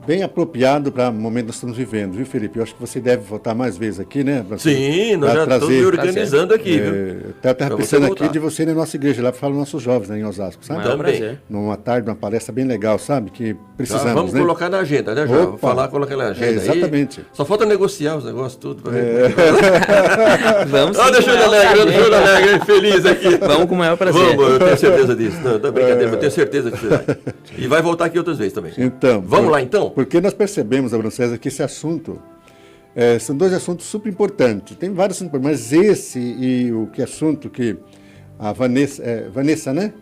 bem apropriado para o momento que nós estamos vivendo, viu, Felipe? Eu acho que você deve voltar mais vezes aqui, né? Sim, nós já estamos me organizando aqui, viu? Eu estava pensando aqui de você ir na nossa igreja, lá para falar nossos jovens, né, em Osasco, sabe? Também. Numa tarde, uma palestra bem legal, sabe? Que precisamos, vamos colocar na agenda, né, João? Colocar na agenda exatamente. Aí. Só falta negociar os negócios tudo. Pra Vamos sim, deixa eu alegre, feliz aqui. Vamos com o maior prazer. Vamos, eu tenho certeza disso. Não, não é brincadeira, eu tenho certeza que você vai. E vai voltar aqui outras vezes também. Então, vamos lá, então? Porque nós percebemos, Abraão César, que esse assunto são dois assuntos super importantes. Tem vários assuntos, mas esse e o que assunto que a Vanessa, né?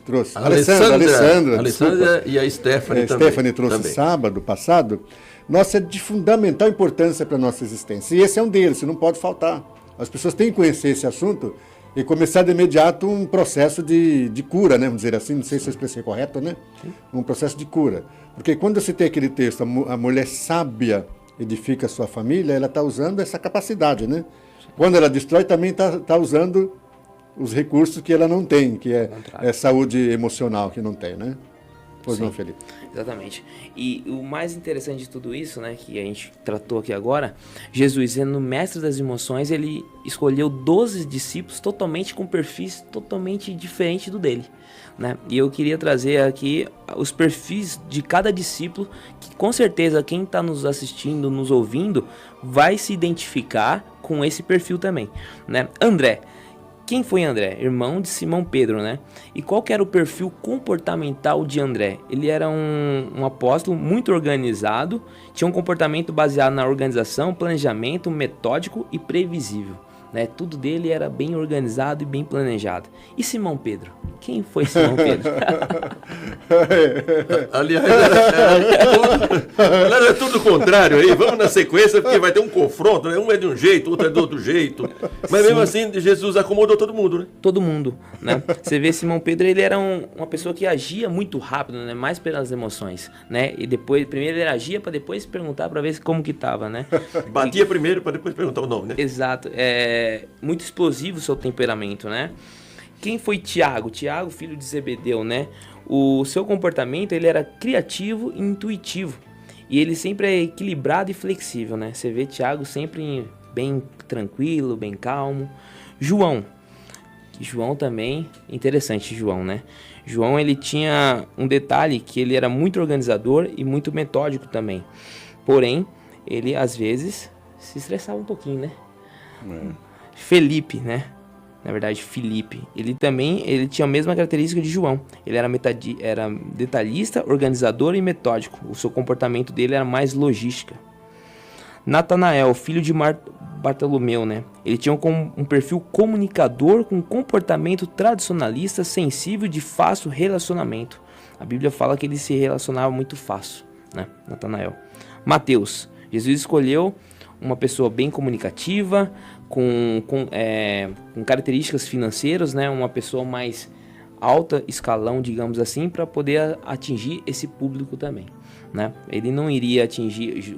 Trouxe. Alessandra e a Stephanie também. Stephanie trouxe também. Sábado passado. Nossa, é de fundamental importância para a nossa existência. E esse é um deles, não pode faltar. As pessoas têm que conhecer esse assunto e começar de imediato um processo de cura, né? Vamos dizer assim, não sei se a expressão é correta, né? Um processo de cura. Porque quando você tem aquele texto, a mulher sábia edifica a sua família, ela está usando essa capacidade, né? Quando ela destrói, também está usando os recursos que ela não tem, que é saúde emocional que não tem, né? Pois não, Felipe? Exatamente. E o mais interessante de tudo isso, né, que a gente tratou aqui agora, Jesus, sendo mestre das emoções, ele escolheu 12 discípulos totalmente com perfis totalmente diferentes do dele, né? E eu queria trazer aqui os perfis de cada discípulo, que com certeza quem está nos assistindo, nos ouvindo, vai se identificar com esse perfil também, né? André. Quem foi André? Irmão de Simão Pedro, né? E qual que era o perfil comportamental de André? Ele era um apóstolo muito organizado, tinha um comportamento baseado na organização, planejamento, metódico e previsível, né? Tudo dele era bem organizado e bem planejado. E Simão Pedro? Quem foi Simão Pedro? Aliás, era tudo o contrário aí. Vamos na sequência, porque vai ter um confronto, né? Um é de um jeito, outro é do outro jeito. Mas mesmo assim, Jesus acomodou todo mundo, né? Todo mundo, né? Você vê Simão Pedro, ele era uma pessoa que agia muito rápido, né? Mais pelas emoções, né? E depois, primeiro ele agia para depois perguntar para ver como que tava, né? Batia primeiro para depois perguntar o nome, né? Exato. Muito explosivo o seu temperamento, né? Quem foi Tiago? Tiago, filho de Zebedeu, né? O seu comportamento, ele era criativo e intuitivo. E ele sempre é equilibrado e flexível, né? Você vê Tiago sempre bem tranquilo, bem calmo. João também, interessante João, né? João, ele tinha um detalhe que ele era muito organizador e muito metódico também. Porém, ele às vezes se estressava um pouquinho, né? Felipe, né? Na verdade, Felipe, ele tinha a mesma característica de João. Ele era detalhista, organizador e metódico. O seu comportamento dele era mais logística. Natanael, filho de Bartolomeu, né? Ele tinha um perfil comunicador com comportamento tradicionalista, sensível, de fácil relacionamento. A Bíblia fala que ele se relacionava muito fácil, né? Natanael. Mateus, Jesus escolheu uma pessoa bem comunicativa, com características financeiras, né? Uma pessoa mais alta escalão, digamos assim, para poder atingir esse público também, né? Ele não iria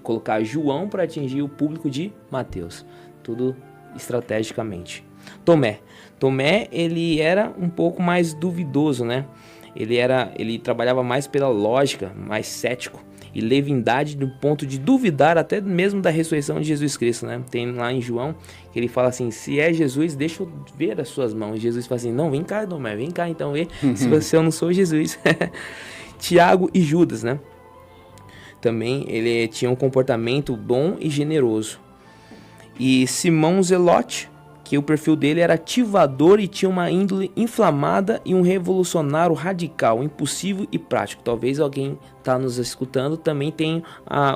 colocar João para atingir o público de Mateus, tudo estrategicamente. Tomé, ele era um pouco mais duvidoso, né? ele trabalhava mais pela lógica, mais cético e leviandade do ponto de duvidar até mesmo da ressurreição de Jesus Cristo, né? Tem lá em João que ele fala assim: se é Jesus, deixa eu ver as suas mãos. E Jesus fala assim: não, vem cá, Tomé, vem cá então ver se eu não sou Jesus. Tiago e Judas, né? Também ele tinha um comportamento bom e generoso. E Simão Zelote, que o perfil dele era ativador e tinha uma índole inflamada e um revolucionário radical, impulsivo e prático. Talvez alguém está nos escutando também tenha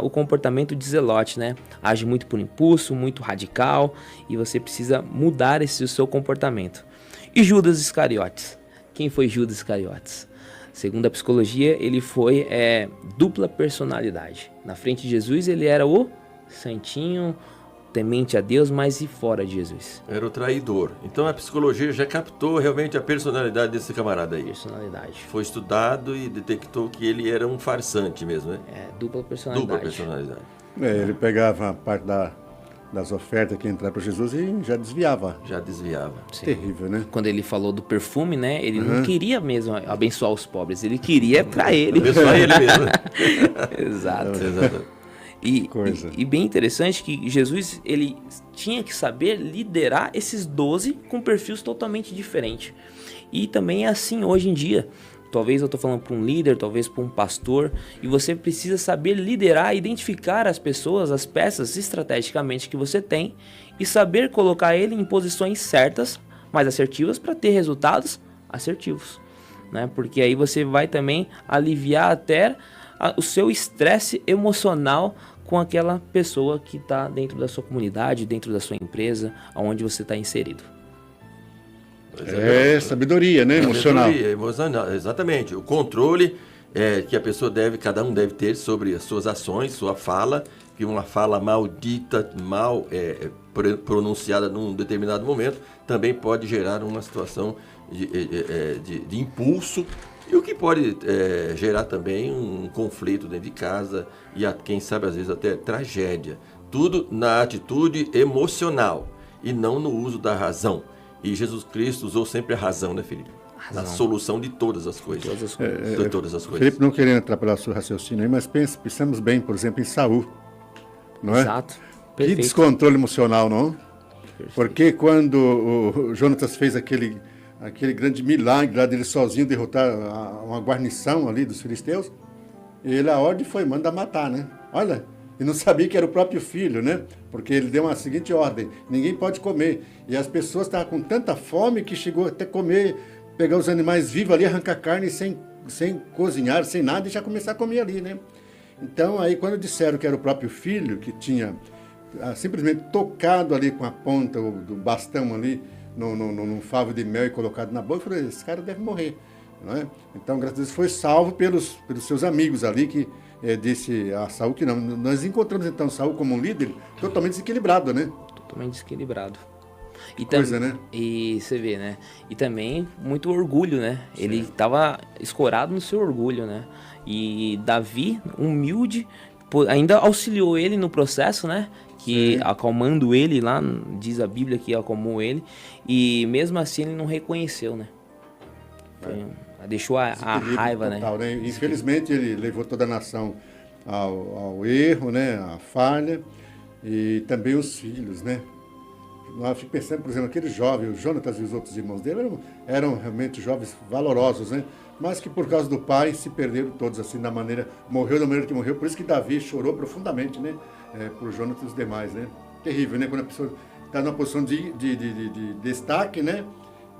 o comportamento de Zelote, né? Age muito por impulso, muito radical, e você precisa mudar o seu comportamento. E Judas Iscariotes. Quem foi Judas Iscariotes? Segundo a psicologia, ele foi dupla personalidade. Na frente de Jesus, ele era o santinho, temente a Deus, mas e fora de Jesus? Era o traidor. Então a psicologia já captou realmente a personalidade desse camarada aí. Personalidade. Foi estudado e detectou que ele era um farsante mesmo, né? Dupla personalidade. Dupla personalidade. Ele pegava a parte das ofertas que entrava para Jesus e já desviava. Já desviava. Sim. Terrível, né? Quando ele falou do perfume, né? Ele não queria mesmo abençoar os pobres, ele queria para ele. Abençoar ele mesmo. Exato. Exato. E bem interessante que Jesus, ele tinha que saber liderar esses 12 com perfis totalmente diferentes. E também é assim hoje em dia. Talvez eu estou falando para um líder, talvez para um pastor, e você precisa saber liderar, identificar as pessoas, as peças estrategicamente que você tem e saber colocar ele em posições certas, mais assertivas, para ter resultados assertivos, né? Porque aí você vai também aliviar até o seu estresse emocional com aquela pessoa que está dentro da sua comunidade, dentro da sua empresa, onde você está inserido. Sabedoria, né? Emocional. Sabedoria emocional, exatamente. O controle que a pessoa cada um deve ter sobre as suas ações, sua fala, que uma fala maldita, mal pronunciada num determinado momento, também pode gerar uma situação de impulso, e o que pode gerar também um conflito dentro de casa e, quem sabe, às vezes até tragédia. Tudo na atitude emocional e não no uso da razão. E Jesus Cristo usou sempre a razão, né, Felipe? Na solução de todas as coisas. De todas as coisas. Felipe, não querendo atrapalhar o seu raciocínio aí, mas pensamos bem, por exemplo, em Saul. Não é? Exato. Que Perfeito. descontrole emocional, não? Perfeito. Porque quando o Jonatas fez aquele grande milagre lá dele sozinho derrotar uma guarnição ali dos filisteus, a ordem foi, manda matar, né? Olha, e não sabia que era o próprio filho, né? Porque ele deu uma seguinte ordem: ninguém pode comer. E as pessoas estavam com tanta fome que chegou até comer, pegar os animais vivos ali, arrancar carne sem cozinhar, sem nada, e já começar a comer ali, né? Então, aí quando disseram que era o próprio filho, que tinha simplesmente tocado ali com a ponta do bastão ali, num favo de mel e colocado na boca, eu falei: esse cara deve morrer, não é? Então, graças a Deus, foi salvo pelos seus amigos ali, que disse a Saul que não. Nós encontramos, então, Saul como um líder totalmente desequilibrado, né? Totalmente desequilibrado. E coisa, né? E você vê, né? E também muito orgulho, né? Sim. Ele estava escorado no seu orgulho, né? E Davi, humilde, ainda auxiliou ele no processo, né? Que acalmando ele lá, diz a Bíblia que acalmou ele, e mesmo assim ele não reconheceu, né? Deixou a raiva, total, né? Infelizmente ele levou toda a nação ao erro, né? À falha, e também os filhos, né? Eu fico pensando, por exemplo, aquele jovem, o Jonatas e os outros irmãos dele eram realmente jovens valorosos, né? Mas que por causa do pai se perderam todos assim, morreu da maneira que morreu. Por isso que Davi chorou profundamente, né? Por Jonatas e os demais, né? Terrível, né? Quando a pessoa está numa posição de destaque, né?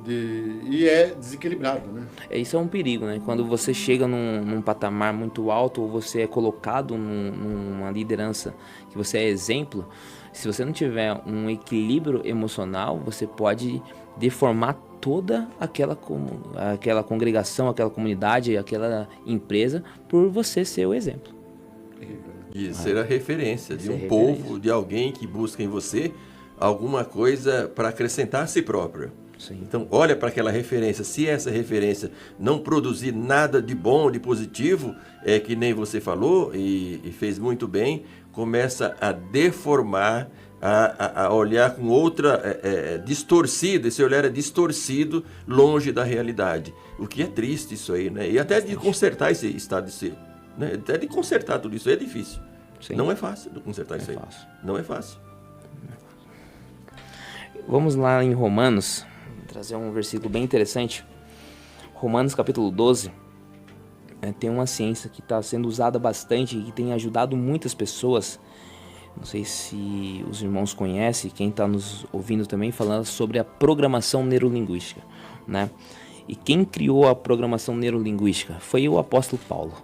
E é desequilibrado, né? Isso é um perigo, né? Quando você chega num patamar muito alto, ou você é colocado numa liderança que você é exemplo, se você não tiver um equilíbrio emocional, você pode deformar toda aquela congregação, aquela comunidade, aquela empresa, por você ser o exemplo. De ser a referência de um povo, de alguém que busca em você alguma coisa para acrescentar a si próprio. Sim. Então, olha para aquela referência. Se essa referência não produzir nada de bom, de positivo, que nem você falou e fez muito bem, começa a deformar a olhar com outra distorcida, esse olhar é distorcido, longe da realidade. O que é triste isso aí, né? E até de consertar esse estado de ser, né? Até de consertar tudo isso aí é difícil. Sim. Não é fácil de consertar isso aí. Fácil. Não é fácil. Vamos lá em Romanos, vou trazer um versículo bem interessante. Romanos capítulo 12. Tem uma ciência que está sendo usada bastante e que tem ajudado muitas pessoas. Não sei se os irmãos conhecem, quem está nos ouvindo também, falando sobre a programação neurolinguística, né? E quem criou a programação neurolinguística foi o apóstolo Paulo,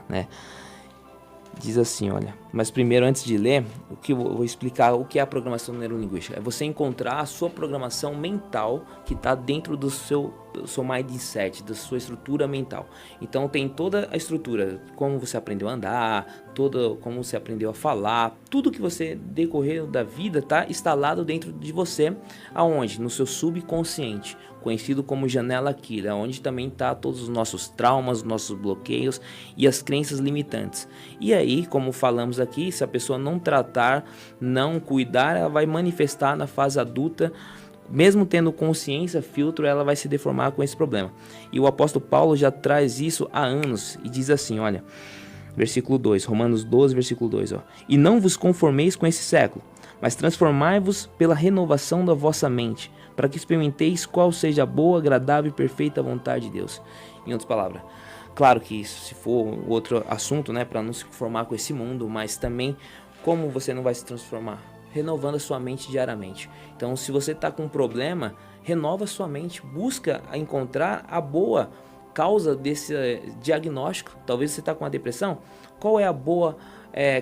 né? Diz assim, olha, mas primeiro, antes de ler, eu vou explicar o que é a programação neurolinguística. É você encontrar a sua programação mental que está dentro do seu mindset, da sua estrutura mental. Então tem toda a estrutura, como você aprendeu a andar, como você aprendeu a falar, tudo que você decorreu da vida está instalado dentro de você, aonde? No seu subconsciente, conhecido como janela aqui, onde também está todos os nossos traumas, os nossos bloqueios e as crenças limitantes. E aí, como falamos aqui, se a pessoa não tratar, não cuidar, ela vai manifestar na fase adulta. Mesmo tendo consciência, filtro, ela vai se deformar com esse problema. E o apóstolo Paulo já traz isso há anos e diz assim, olha, versículo 2, Romanos 12, versículo 2, ó. E não vos conformeis com esse século, mas transformai-vos pela renovação da vossa mente, para que experimenteis qual seja a boa, agradável e perfeita vontade de Deus. Em outras palavras, claro que isso, se for outro assunto, né, para não se conformar com esse mundo, mas também como você não vai se transformar? Renovando a sua mente diariamente. Então, se você está com um problema, renova a sua mente, busca encontrar a boa causa desse diagnóstico. Talvez você está com uma depressão. Qual é a boa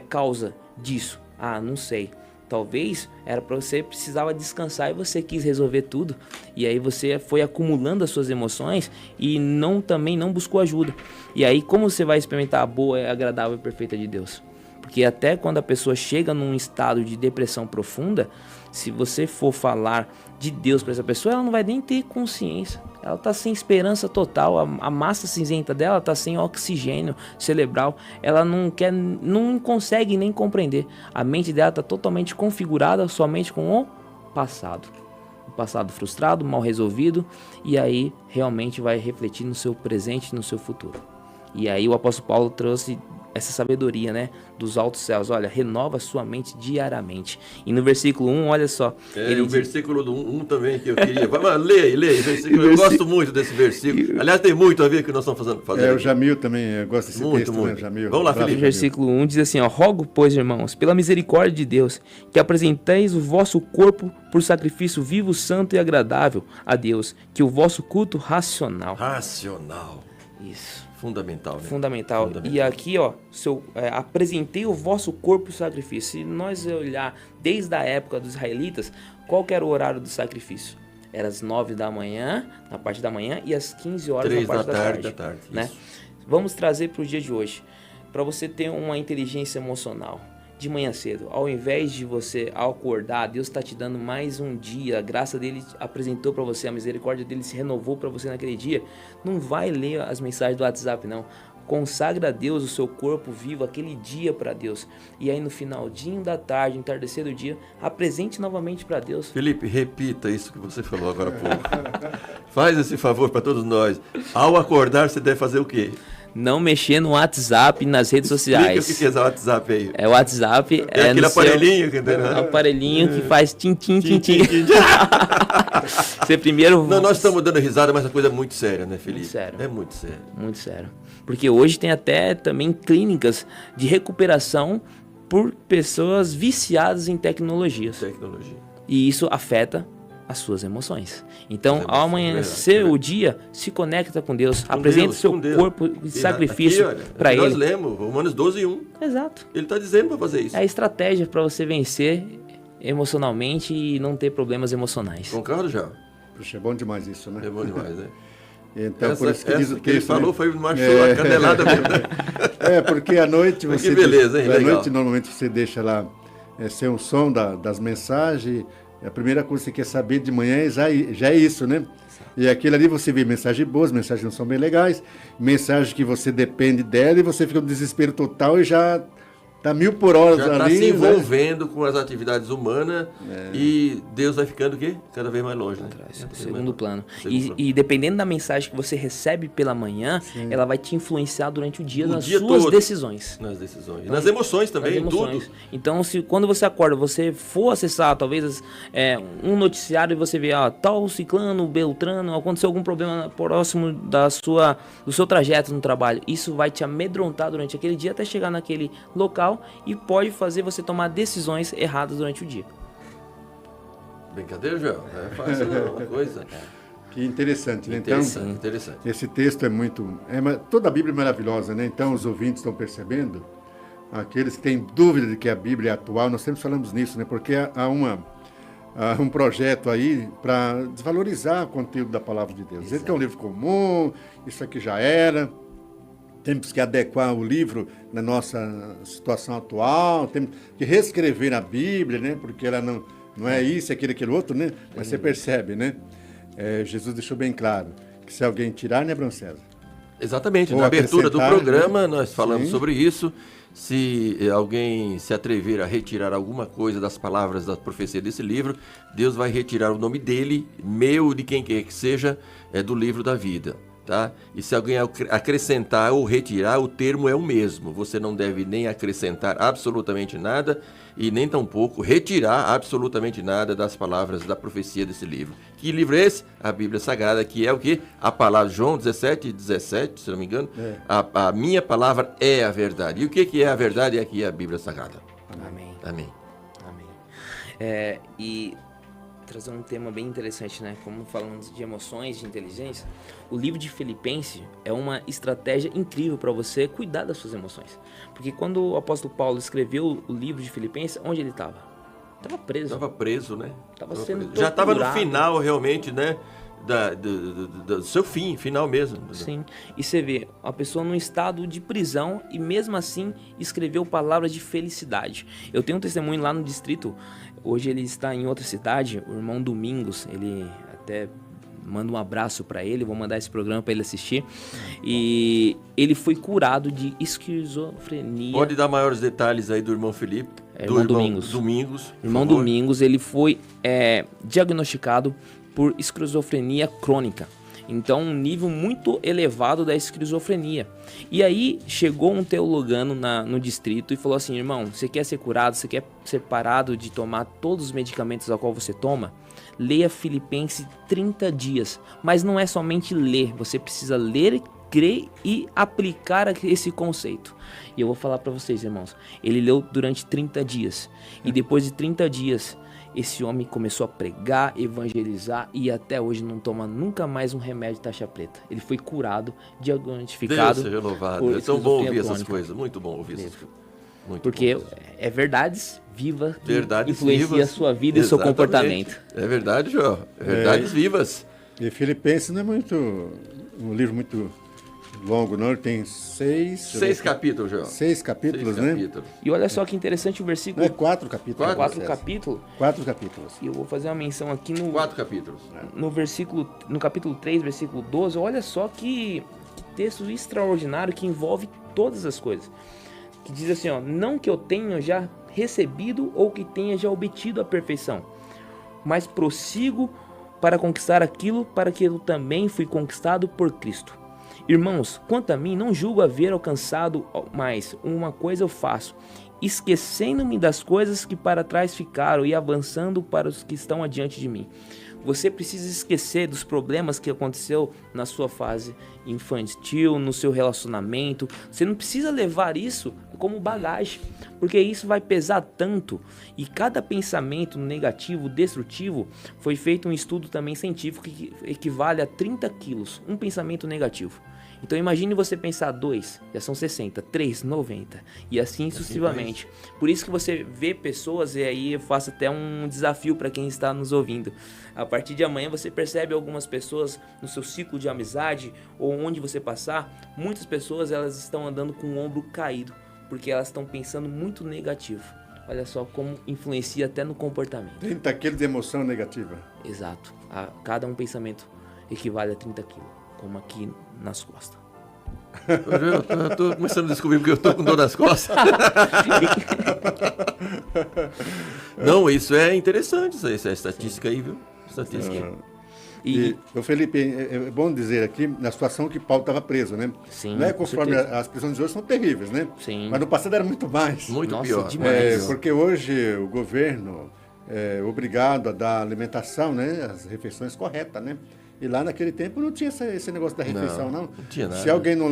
causa disso? Ah, não sei. Talvez era para você precisava descansar e você quis resolver tudo. E aí você foi acumulando as suas emoções e também não buscou ajuda. E aí como você vai experimentar a boa, agradável e perfeita de Deus? Porque até quando a pessoa chega num estado de depressão profunda, se você for falar de Deus para essa pessoa, ela não vai nem ter consciência. Ela está sem esperança total, a massa cinzenta dela está sem oxigênio cerebral. Ela não consegue nem compreender. A mente dela está totalmente configurada somente com o passado. O passado frustrado, mal resolvido, e aí realmente vai refletir no seu presente e no seu futuro. E aí o apóstolo Paulo trouxe essa sabedoria, né, dos altos céus. Olha, renova sua mente diariamente. E no versículo 1, olha só. O versículo do 1 também que eu queria. Vamos, leia. Eu gosto muito desse versículo. Aliás, tem muito a ver com o que nós estamos fazendo. O Jamil também gosta desse texto, muito. Né, Jamil? Vamos lá, Felipe. Versículo 1 diz assim, ó, rogo, pois, irmãos, pela misericórdia de Deus, que apresenteis o vosso corpo por sacrifício vivo, santo e agradável a Deus, que o vosso culto racional. Isso. Fundamental, né? Fundamental. E aqui, ó, apresentei o vosso corpo sacrifício. Se nós olhar desde a época dos israelitas, qual que era o horário do sacrifício? Era às 9 da manhã, na parte da manhã, e às 15 horas na parte da tarde. Né? Vamos trazer para o dia de hoje, para você ter uma inteligência emocional. De manhã cedo, ao invés de você acordar, Deus está te dando mais um dia, a graça dele apresentou para você, a misericórdia dele se renovou para você naquele dia. Não vai ler as mensagens do WhatsApp, não. Consagra a Deus o seu corpo vivo, aquele dia para Deus. E aí no finalzinho da tarde, entardecer do dia, apresente novamente para Deus. Felipe, repita isso que você falou agora há pouco. Faz esse favor para todos nós. Ao acordar, você deve fazer o quê? Não mexer no WhatsApp, nas redes sociais. Explica o que é esse WhatsApp aí. O WhatsApp é aquele aparelhinho que tem, né? Aparelhinho que faz tim-tim. Você primeiro... Não, nós estamos dando risada, mas a coisa é muito séria, né, Felipe? Muito sério. É muito sério. Muito sério. Porque hoje tem até também clínicas de recuperação por pessoas viciadas em tecnologias. E isso afeta as suas emoções. Então, ao amanhecer o dia, se conecta com Deus, apresenta o seu corpo de sacrifício para Ele. Nós lemos Romanos 12, 1. Exato. Ele está dizendo para fazer isso. É a estratégia para você vencer emocionalmente e não ter problemas emocionais. Concordo já. Puxa, é bom demais isso, né? É bom demais, né? Então, por isso que diz o texto, ele falou, foi a canelada mesmo. Porque à noite você... Que beleza, hein? À noite, normalmente, você deixa lá ser um som das mensagens. A primeira coisa que você quer saber de manhã já é isso, né? E aquilo ali você vê mensagens boas, mensagens não são bem legais, mensagens que você depende dela e você fica no desespero total e já tá 1000 por hora Já está ali. se né? envolvendo com as atividades humanas e Deus vai ficando o quê? Cada vez mais longe, né? Segundo plano. Segundo plano. E dependendo da mensagem que você recebe pela manhã, ela vai te influenciar durante o dia O nas dia suas todo. decisões. Nas decisões. E nas emoções também, As emoções. tudo. Então, se quando você acorda, você for acessar talvez um noticiário e você vê, tal ciclano, beltrano, aconteceu algum problema próximo do seu trajeto no trabalho, isso vai te amedrontar durante aquele dia até chegar naquele local e pode fazer você tomar decisões erradas durante o dia. Brincadeira, João? Não é fácil não, uma coisa. Que interessante, né? Interessante, interessante. Esse texto é muito... toda a Bíblia é maravilhosa, né? Então, os ouvintes estão percebendo, aqueles que têm dúvida de que a Bíblia é atual, nós sempre falamos nisso, né? Porque há um projeto aí para desvalorizar o conteúdo da Palavra de Deus. Dizer que é um livro comum, isso aqui já era... Temos que adequar o livro na nossa situação atual, temos que reescrever a Bíblia, né? Porque ela não é isso, aquilo outro, né? Mas você percebe, né? Jesus deixou bem claro que se alguém tirar, né, Abraão César? Exatamente. Ou Na abertura do acrescentar, programa, né? nós falamos Sim. sobre isso. Se alguém se atrever a retirar alguma coisa das palavras da profecia desse livro, Deus vai retirar o nome dele, meu, de quem quer que seja, do livro da vida. Tá? E se alguém acrescentar ou retirar, o termo é o mesmo. Você não deve nem acrescentar absolutamente nada e nem tampouco retirar absolutamente nada das palavras da profecia desse livro. Que livro é esse? A Bíblia Sagrada, que é o quê? A palavra, João 17, se não me engano. A minha palavra é a verdade. E o que é a verdade? É aqui a Bíblia Sagrada. Amém. Amém. Amém. E trazer um tema bem interessante, né? Como falamos de emoções, de inteligência, o livro de Filipenses é uma estratégia incrível para você cuidar das suas emoções. Porque quando o apóstolo Paulo escreveu o livro de Filipenses, onde ele estava? Estava preso. Estava preso, né? Estava sendo preso. Já estava no torturado. final, realmente, né? Do seu final mesmo. Sim, e você vê, a pessoa num estado de prisão e mesmo assim escreveu palavras de felicidade. Eu tenho um testemunho lá no distrito, hoje ele está em outra cidade, o irmão Domingos, ele até manda um abraço para ele, vou mandar esse programa para ele assistir, e ele foi curado de esquizofrenia. Pode dar maiores detalhes aí do irmão Felipe? Irmão Domingos. Irmão Domingos, ele foi diagnosticado por esquizofrenia crônica. Então, um nível muito elevado da esquizofrenia. E aí, chegou um teologano no distrito e falou assim, irmão, você quer ser curado, você quer ser parado de tomar todos os medicamentos a qual você toma? Leia Filipenses 30 dias. Mas não é somente ler, você precisa ler, crer e aplicar esse conceito. E eu vou falar para vocês, irmãos, ele leu durante 30 dias. E depois de 30 dias... esse homem começou a pregar, evangelizar e até hoje não toma nunca mais um remédio de taxa preta. Ele foi curado, diagnosticado. Deus seja louvado. por É tão bom ouvir esquizofrenia essas crônica. coisas. Muito bom ouvir essas coisas. Muito Porque bom. é verdades vivas que Verdades influencia vivas. a sua vida e o seu Exatamente. comportamento. É verdade, João. Verdades vivas. E Filipenses não é um livro muito longo, não. Ele tem 6 capítulos, João. 6 capítulos, 6 né? capítulos. E olha só que interessante o Não, versículo é 4 capítulos. 4 César. capítulos. 4 capítulos. E eu vou fazer uma menção aqui no 4 capítulos. no capítulo 3, versículo 12. Olha só que texto extraordinário que envolve todas as coisas. Que diz assim, ó, não que eu tenha já recebido ou que tenha já obtido a perfeição, mas prossigo para conquistar aquilo para que eu também fui conquistado por Cristo. Irmãos, quanto a mim, não julgo haver alcançado mais. Uma coisa eu faço, esquecendo-me das coisas que para trás ficaram e avançando para os que estão adiante de mim. Você precisa esquecer dos problemas que aconteceu na sua fase infantil, no seu relacionamento. Você não precisa levar isso como bagagem, porque isso vai pesar tanto. E cada pensamento negativo, destrutivo, foi feito um estudo também científico que equivale a 30 quilos, um pensamento negativo. Então imagine você pensar 2, já são 60, 3, 90 e assim sucessivamente. Por isso que você vê pessoas, e aí eu faço até um desafio para quem está nos ouvindo. A partir de amanhã você percebe algumas pessoas no seu ciclo de amizade ou onde você passar, muitas pessoas elas estão andando com o ombro caído, porque elas estão pensando muito negativo. Olha só como influencia até no comportamento. 30 quilos de emoção negativa. Exato. Cada um pensamento equivale a 30 quilos, como aqui nas costas. Eu tô começando a descobrir porque eu tô com dor nas costas. Não, isso é interessante, essa estatística aí, viu? Estatística. E o Felipe, é bom dizer aqui, na situação que Paulo estava preso, né? Sim, não é com conforme certeza. as prisões de hoje são terríveis, né? Sim. Mas no passado era muito mais. Muito Nossa, pior. demais. Porque hoje o governo é obrigado a dar alimentação, né? As refeições corretas, né? E lá naquele tempo não tinha esse negócio da refeição, não. Não tinha nada. Se alguém não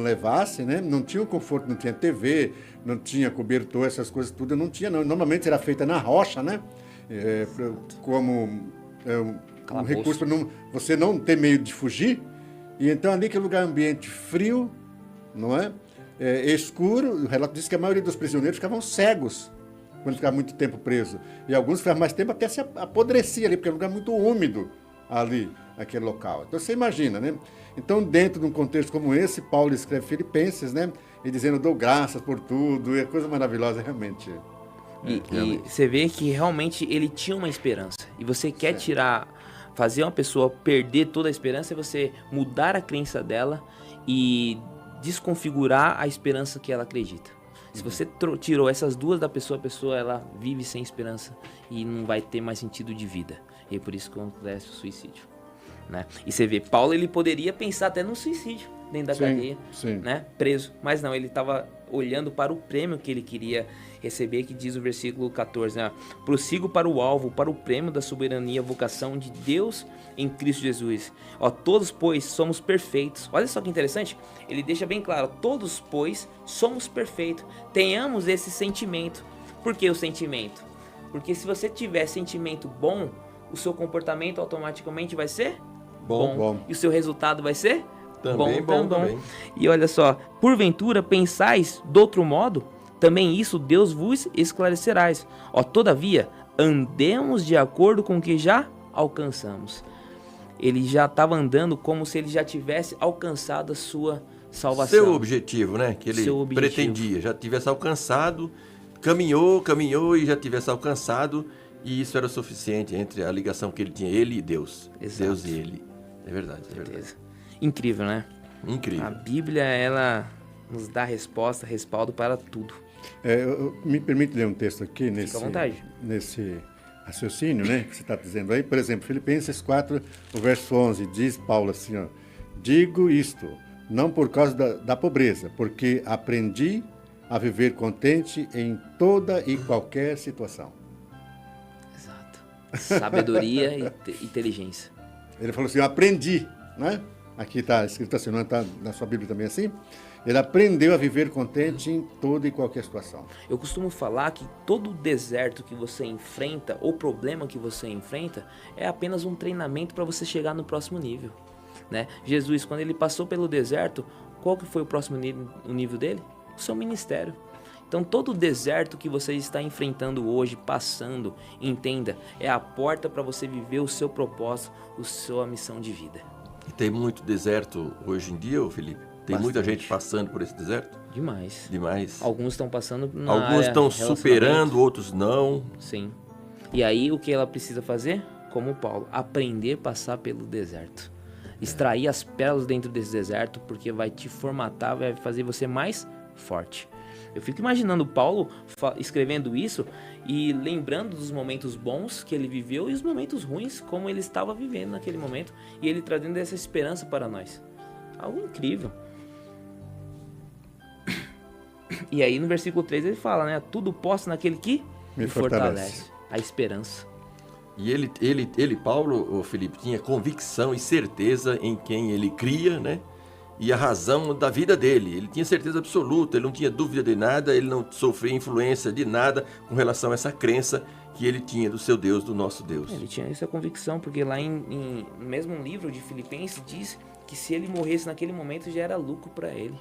levasse, né? Não tinha o conforto, não tinha TV, não tinha cobertor, essas coisas tudo, não tinha, não. Normalmente era feita na rocha, né? Como um recurso para você não ter meio de fugir. E então ali que é lugar ambiente frio, não é? Escuro. O relato diz que a maioria dos prisioneiros ficavam cegos quando ficava muito tempo preso. E alguns ficavam mais tempo até se apodrecia ali, porque é um lugar muito úmido ali, aquele local. Então você imagina, né? Então, dentro de um contexto como esse, Paulo escreve Filipenses, né? E dizendo, dou graças por tudo, é coisa maravilhosa, realmente. E você vê que realmente ele tinha uma esperança. E você quer fazer uma pessoa perder toda a esperança, é você mudar a crença dela e desconfigurar a esperança que ela acredita. Se você tirou essas duas da pessoa, a pessoa ela vive sem esperança e não vai ter mais sentido de vida. E é por isso que acontece o suicídio, né? E você vê, Paulo ele poderia pensar até no suicídio dentro da cadeia, né? Preso. Mas não, ele estava olhando para o prêmio que ele queria receber, que diz o versículo 14, né? Prossigo para o alvo, para o prêmio da soberania, vocação de Deus em Cristo Jesus. Ó, todos, pois, somos perfeitos. Olha só que interessante, ele deixa bem claro, todos, pois, somos perfeitos. Tenhamos esse sentimento. Por que o sentimento? Porque se você tiver sentimento bom, o seu comportamento automaticamente vai ser bom. E o seu resultado vai ser Também bom. Também. E olha só, porventura pensais de outro modo, também isso Deus vos esclarecerás. Ó, todavia, andemos de acordo com o que já alcançamos. Ele já estava andando como se ele já tivesse alcançado a sua salvação. Seu objetivo, né? Que ele pretendia, já tivesse alcançado, caminhou e já tivesse alcançado, e isso era o suficiente entre a ligação que ele tinha, ele e Deus. Exato. Deus e ele. É verdade, é verdade. Incrível, né? Incrível. A Bíblia, ela nos dá resposta, respaldo para tudo. Me permite ler um texto aqui Fica à vontade. nesse raciocínio, né, que você está dizendo aí. Por exemplo, Filipenses 4, o verso 11, diz Paulo assim, ó, digo isto, não por causa da pobreza, porque aprendi a viver contente em toda e qualquer situação. Exato. Sabedoria e inteligência. Ele falou assim, eu aprendi, né? Aqui está escrito assim, não está na sua Bíblia também assim? Ele aprendeu a viver contente em toda e qualquer situação. Eu costumo falar que todo deserto que você enfrenta, ou problema que você enfrenta, é apenas um treinamento para você chegar no próximo nível, né? Jesus, quando ele passou pelo deserto, qual que foi o próximo nível, o nível dele? O seu ministério. Então todo deserto que você está enfrentando hoje, passando, entenda, é a porta para você viver o seu propósito, a sua missão de vida. E tem muito deserto hoje em dia, ô Felipe? Tem muita gente passando por esse deserto? Demais. Demais. Alguns estão passando na Alguns estão superando, outros não. Sim. E aí o que ela precisa fazer? Como Paulo, aprender a passar pelo deserto. Extrair as pérolas dentro desse deserto, porque vai te formatar, vai fazer você mais forte. Eu fico imaginando Paulo escrevendo isso e lembrando dos momentos bons que ele viveu e os momentos ruins, como ele estava vivendo naquele momento, e ele trazendo essa esperança para nós. Algo incrível. E aí no versículo 3 ele fala, né? Tudo posso naquele que me fortalece. A esperança. E ele, Paulo, o Felipe, tinha convicção e certeza em quem ele cria, né? E a razão da vida dele. Ele tinha certeza absoluta, ele não tinha dúvida de nada, ele não sofria influência de nada com relação a essa crença que ele tinha do seu Deus, do nosso Deus. Ele tinha essa convicção, porque lá no mesmo livro de Filipenses diz que se ele morresse naquele momento já era lucro para ele.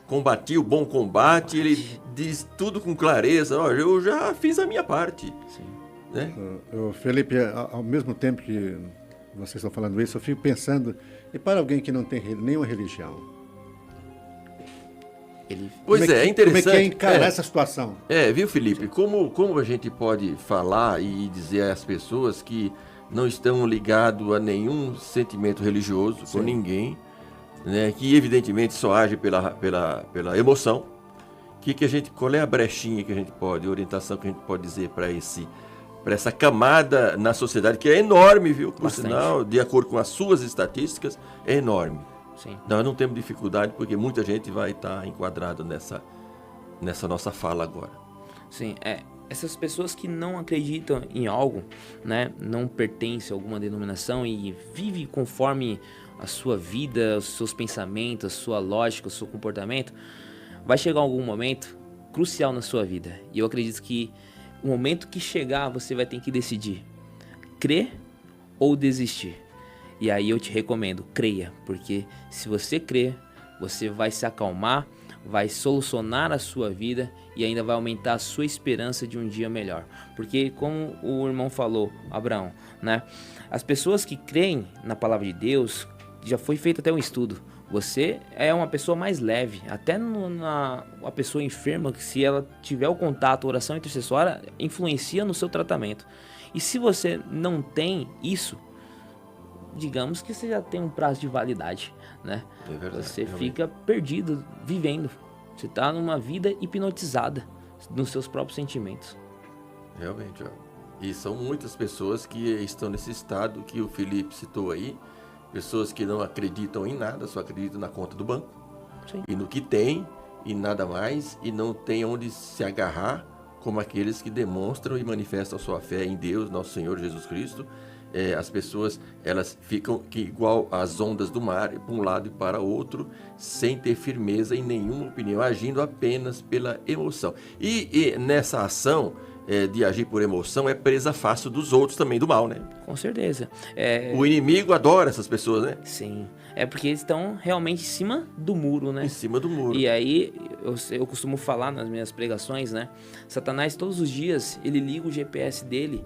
Combatia o bom combate, ele diz tudo com clareza, olha, eu já fiz a minha parte. Sim. Né? Felipe, ao mesmo tempo que vocês estão falando isso, eu fico pensando, e para alguém que não tem nenhuma religião? Pois é interessante. Como é que é encarar essa situação? Viu, Felipe? Como a gente pode falar e dizer às pessoas que não estão ligados a nenhum sentimento religioso com ninguém, né, que evidentemente só age pela emoção. Qual é a brechinha que a gente pode, a orientação que a gente pode dizer para essa camada na sociedade, que é enorme, viu? Por sinal, de acordo com as suas estatísticas, é enorme. Sim. Nós não temos dificuldade, porque muita gente vai estar enquadrada nessa nossa fala agora. Sim, essas pessoas que não acreditam em algo, né, não pertencem a alguma denominação e vivem conforme a sua vida, os seus pensamentos, a sua lógica, o seu comportamento, vai chegar algum momento crucial na sua vida. E eu acredito que o momento que chegar, você vai ter que decidir crer ou desistir. E aí eu te recomendo, creia, porque se você crer, você vai se acalmar, vai solucionar a sua vida e ainda vai aumentar a sua esperança de um dia melhor. Porque como o irmão falou, Abraão, né? As pessoas que creem na palavra de Deus, já foi feito até um estudo, você é uma pessoa mais leve, até a pessoa enferma, que se ela tiver o contato, a oração intercessória, influencia no seu tratamento. E se você não tem isso, digamos que você já tem um prazo de validade, né? É verdade, você realmente. fica perdido, vivendo. Você está numa vida hipnotizada nos seus próprios sentimentos. Realmente, ó. E são muitas pessoas que estão nesse estado que o Felipe citou aí, pessoas que não acreditam em nada, só acreditam na conta do banco. Sim. E no que tem, e nada mais, e não tem onde se agarrar, como aqueles que demonstram e manifestam a sua fé em Deus, nosso Senhor Jesus Cristo. As pessoas, elas ficam igual as ondas do mar, para um lado e para outro, sem ter firmeza em nenhuma opinião, agindo apenas pela emoção. E nessa ação de agir por emoção, é presa fácil dos outros também, do mal, né? Com certeza. O inimigo adora essas pessoas, né? Sim, é porque eles estão realmente em cima do muro, né? Em cima do muro. E aí, eu costumo falar nas minhas pregações, né? Satanás, todos os dias, ele liga o GPS dele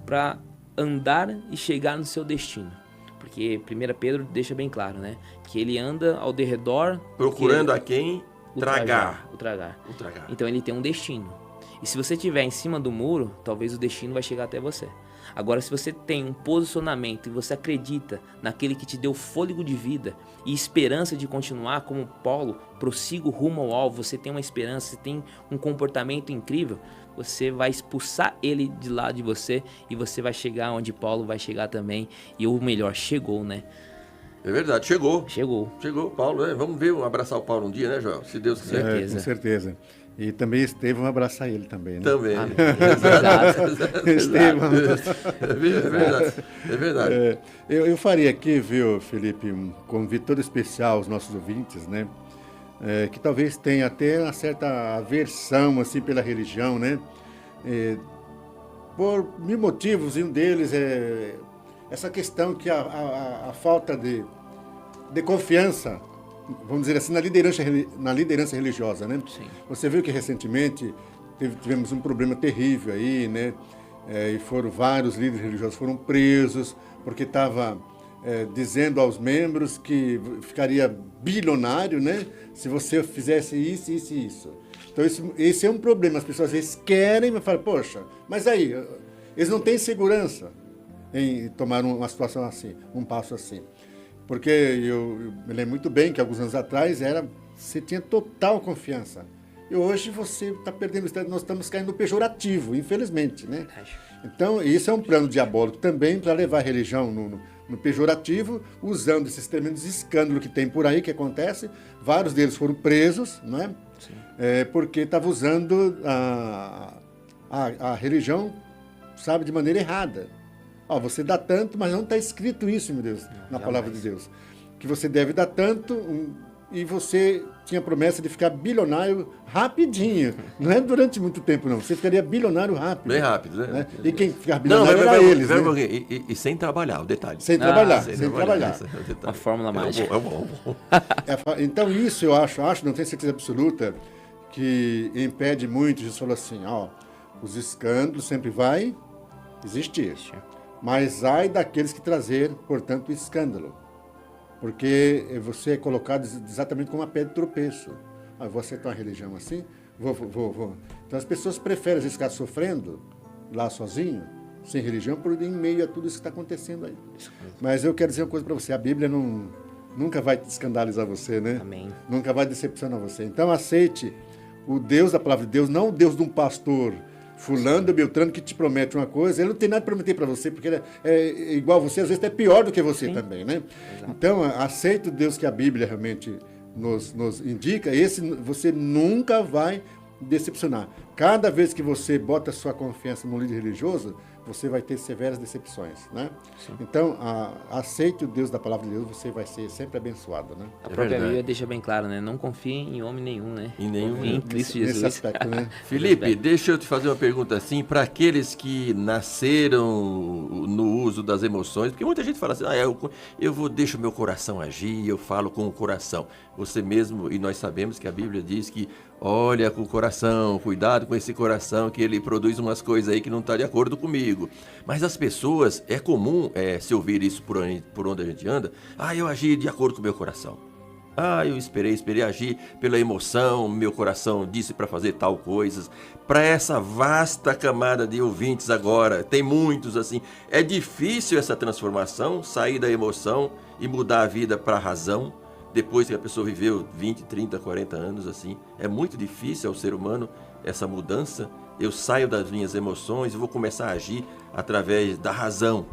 para andar e chegar no seu destino. Porque 1 Pedro deixa bem claro, né? Que ele anda ao derredor... Procurando a quem tragar. O tragar. O tragar. Então ele tem um destino. E se você estiver em cima do muro, talvez o destino vai chegar até você. Agora, se você tem um posicionamento e você acredita naquele que te deu fôlego de vida e esperança de continuar, como Paulo, prossigo rumo ao alvo, você tem uma esperança, você tem um comportamento incrível, você vai expulsar ele de lado de você e você vai chegar onde Paulo vai chegar também. E o melhor, chegou, né? É verdade, chegou. Chegou. Chegou, Paulo. Vamos ver, abraçar o Paulo um dia, né, Joel? Se Deus quiser. Certeza. Com certeza. E também Estevão abraçar ele também, né? Também. Exato. Estevão. É verdade. É verdade. Eu faria aqui, viu, Felipe, um convite todo especial aos nossos ouvintes, né? Que talvez tenha até uma certa aversão, assim, pela religião, né? Por mil motivos, e um deles é essa questão que a falta de confiança, vamos dizer assim, na liderança religiosa, né? Sim. Você viu que recentemente tivemos um problema terrível aí, né? E vários líderes religiosos foram presos porque estava dizendo aos membros que ficaria bilionário, né? Se você fizesse isso, isso e isso. Então esse é um problema. As pessoas às vezes querem, mas falam, poxa, mas aí, eles não têm segurança em tomar uma situação assim, um passo assim. Porque eu me lembro muito bem que alguns anos atrás você tinha total confiança. E hoje você está perdendo o estado, nós estamos caindo no pejorativo, infelizmente, né? Então, isso é um plano diabólico também para levar a religião no pejorativo, usando esses tremendos escândalos que tem por aí, que acontece. Vários deles foram presos, não é? Porque estava usando a religião, sabe, de maneira errada. Você dá tanto, mas não está escrito isso, meu Deus, na palavra de Deus. Que você deve dar tanto e você tinha promessa de ficar bilionário rapidinho. Não é durante muito tempo, não. Você ficaria bilionário rápido. Bem rápido, né? E quem ficar bilionário era eles, né? E sem trabalhar, o detalhe. Sem trabalhar, Sem sem trabalhar. trabalhar. Esse é o detalhe. Uma fórmula mágica. É bom. Então isso eu acho, não tenho certeza absoluta, que impede muito. Jesus falou assim, os escândalos sempre vai existir. Mas ai daqueles que trazer, portanto, o escândalo. Porque você é colocado exatamente como uma pedra de tropeço. Eu vou aceitar uma religião assim? Vou. Então as pessoas preferem, às vezes, ficar sofrendo lá sozinho, sem religião, por em meio a tudo isso que está acontecendo aí. Mas eu quero dizer uma coisa para você, a Bíblia nunca vai escandalizar você, né? Amém. Nunca vai decepcionar você. Então aceite o Deus da palavra de Deus, não o Deus de um pastor fulano, beltrano, que te promete uma coisa. Ele não tem nada para prometer para você, porque ele é igual a você, às vezes é pior do que você também, né? Exato. Então, aceite o Deus que a Bíblia realmente nos indica. Esse você nunca vai decepcionar. Cada vez que você bota sua confiança no líder religioso, você vai ter severas decepções, né? Então, aceite o Deus da palavra de Deus, você vai ser sempre abençoado, né? A própria verdade. Bíblia deixa bem claro, né? Não confie em homem nenhum, né? Em nenhum, Confie em né? Cristo Nesse Jesus. aspecto, né? Felipe, deixa eu te fazer uma pergunta assim, para aqueles que nasceram no uso das emoções, porque muita gente fala assim, deixo meu coração agir, eu falo com o coração. Você mesmo, e nós sabemos que a Bíblia diz que olha com o coração, cuidado com esse coração, que ele produz umas coisas aí que não está de acordo comigo. Mas as pessoas, é comum se ouvir isso por onde a gente anda, eu agi de acordo com o meu coração. Eu esperei agir pela emoção, meu coração disse para fazer tal coisas. Para essa vasta camada de ouvintes agora, tem muitos assim, é difícil essa transformação, sair da emoção e mudar a vida para a razão, depois que a pessoa viveu 20, 30, 40 anos assim. É muito difícil ao ser humano essa mudança. Eu saio das minhas emoções e vou começar a agir através da razão.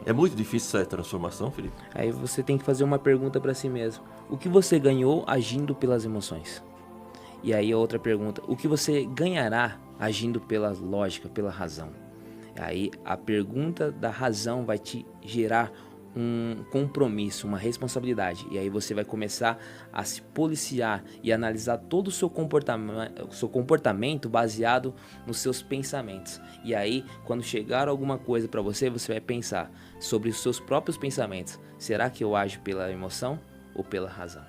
É muito difícil essa transformação, Felipe? Aí você tem que fazer uma pergunta para si mesmo. O que você ganhou agindo pelas emoções? E aí a outra pergunta, o que você ganhará agindo pela lógica, pela razão? Aí a pergunta da razão vai te gerar um compromisso, uma responsabilidade. E aí você vai começar a se policiar e analisar todo o seu comportamento baseado nos seus pensamentos. E aí, quando chegar alguma coisa para você, você vai pensar sobre os seus próprios pensamentos. Será que eu ajo pela emoção ou pela razão?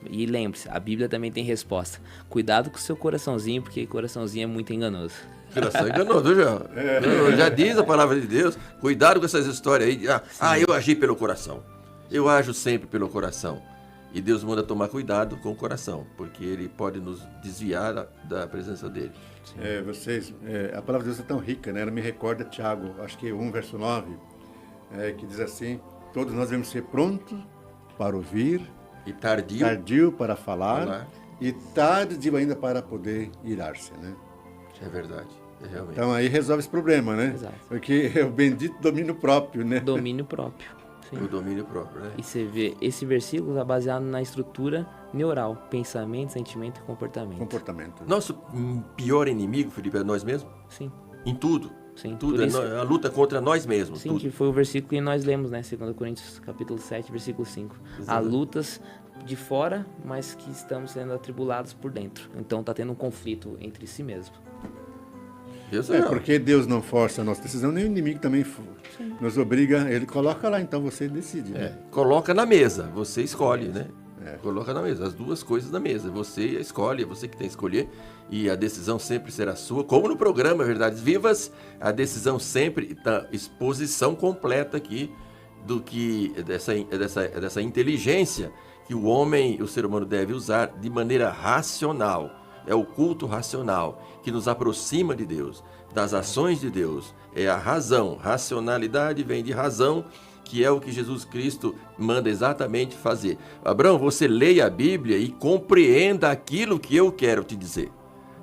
E lembre-se, a Bíblia também tem resposta. Cuidado com o seu coraçãozinho, porque coraçãozinho é muito enganoso. Coração enganoso, já diz a palavra de Deus, cuidado com essas histórias aí, eu agi pelo coração, eu ajo sempre pelo coração, e Deus manda tomar cuidado com o coração, porque ele pode nos desviar da presença dele. A palavra de Deus é tão rica, né? Ela me recorda Tiago, acho que 1, verso 9, que diz assim, todos nós devemos ser prontos para ouvir, E tardio, tardio para falar, e tardio ainda para poder irar-se, né? é verdade, realmente. Então aí resolve esse problema, né? Exato. Porque é o bendito domínio próprio, né? Domínio próprio. Sim. O domínio próprio, né? E você vê, esse versículo está baseado na estrutura neural, pensamento, sentimento e comportamento. Comportamento. Nosso pior inimigo, Felipe, é nós mesmos? Sim, Em tudo. sim. Tudo, Por isso, a luta contra nós mesmos. sim, Tudo. que foi o versículo que nós lemos, né? 2 Coríntios capítulo 7, versículo 5. Há Exatamente. lutas de fora, mas que estamos sendo atribulados por dentro. Então está tendo um conflito entre si mesmo. Eu sei, Porque Deus não força a nossa decisão, nem o inimigo também nos obriga, ele coloca lá, então você decide. Né? Coloca na mesa, você escolhe, né? Coloca na mesa, as duas coisas na mesa. Você escolhe, é você que tem que escolher. E a decisão sempre será sua. Como no programa Verdades Vivas, a decisão sempre está exposição completa aqui do que dessa inteligência que o homem, o ser humano deve usar de maneira racional. É o culto racional que nos aproxima de Deus, das ações de Deus. É a razão. Racionalidade vem de razão, que é o que Jesus Cristo manda exatamente fazer. Abraão, você leia a Bíblia e compreenda aquilo que eu quero te dizer.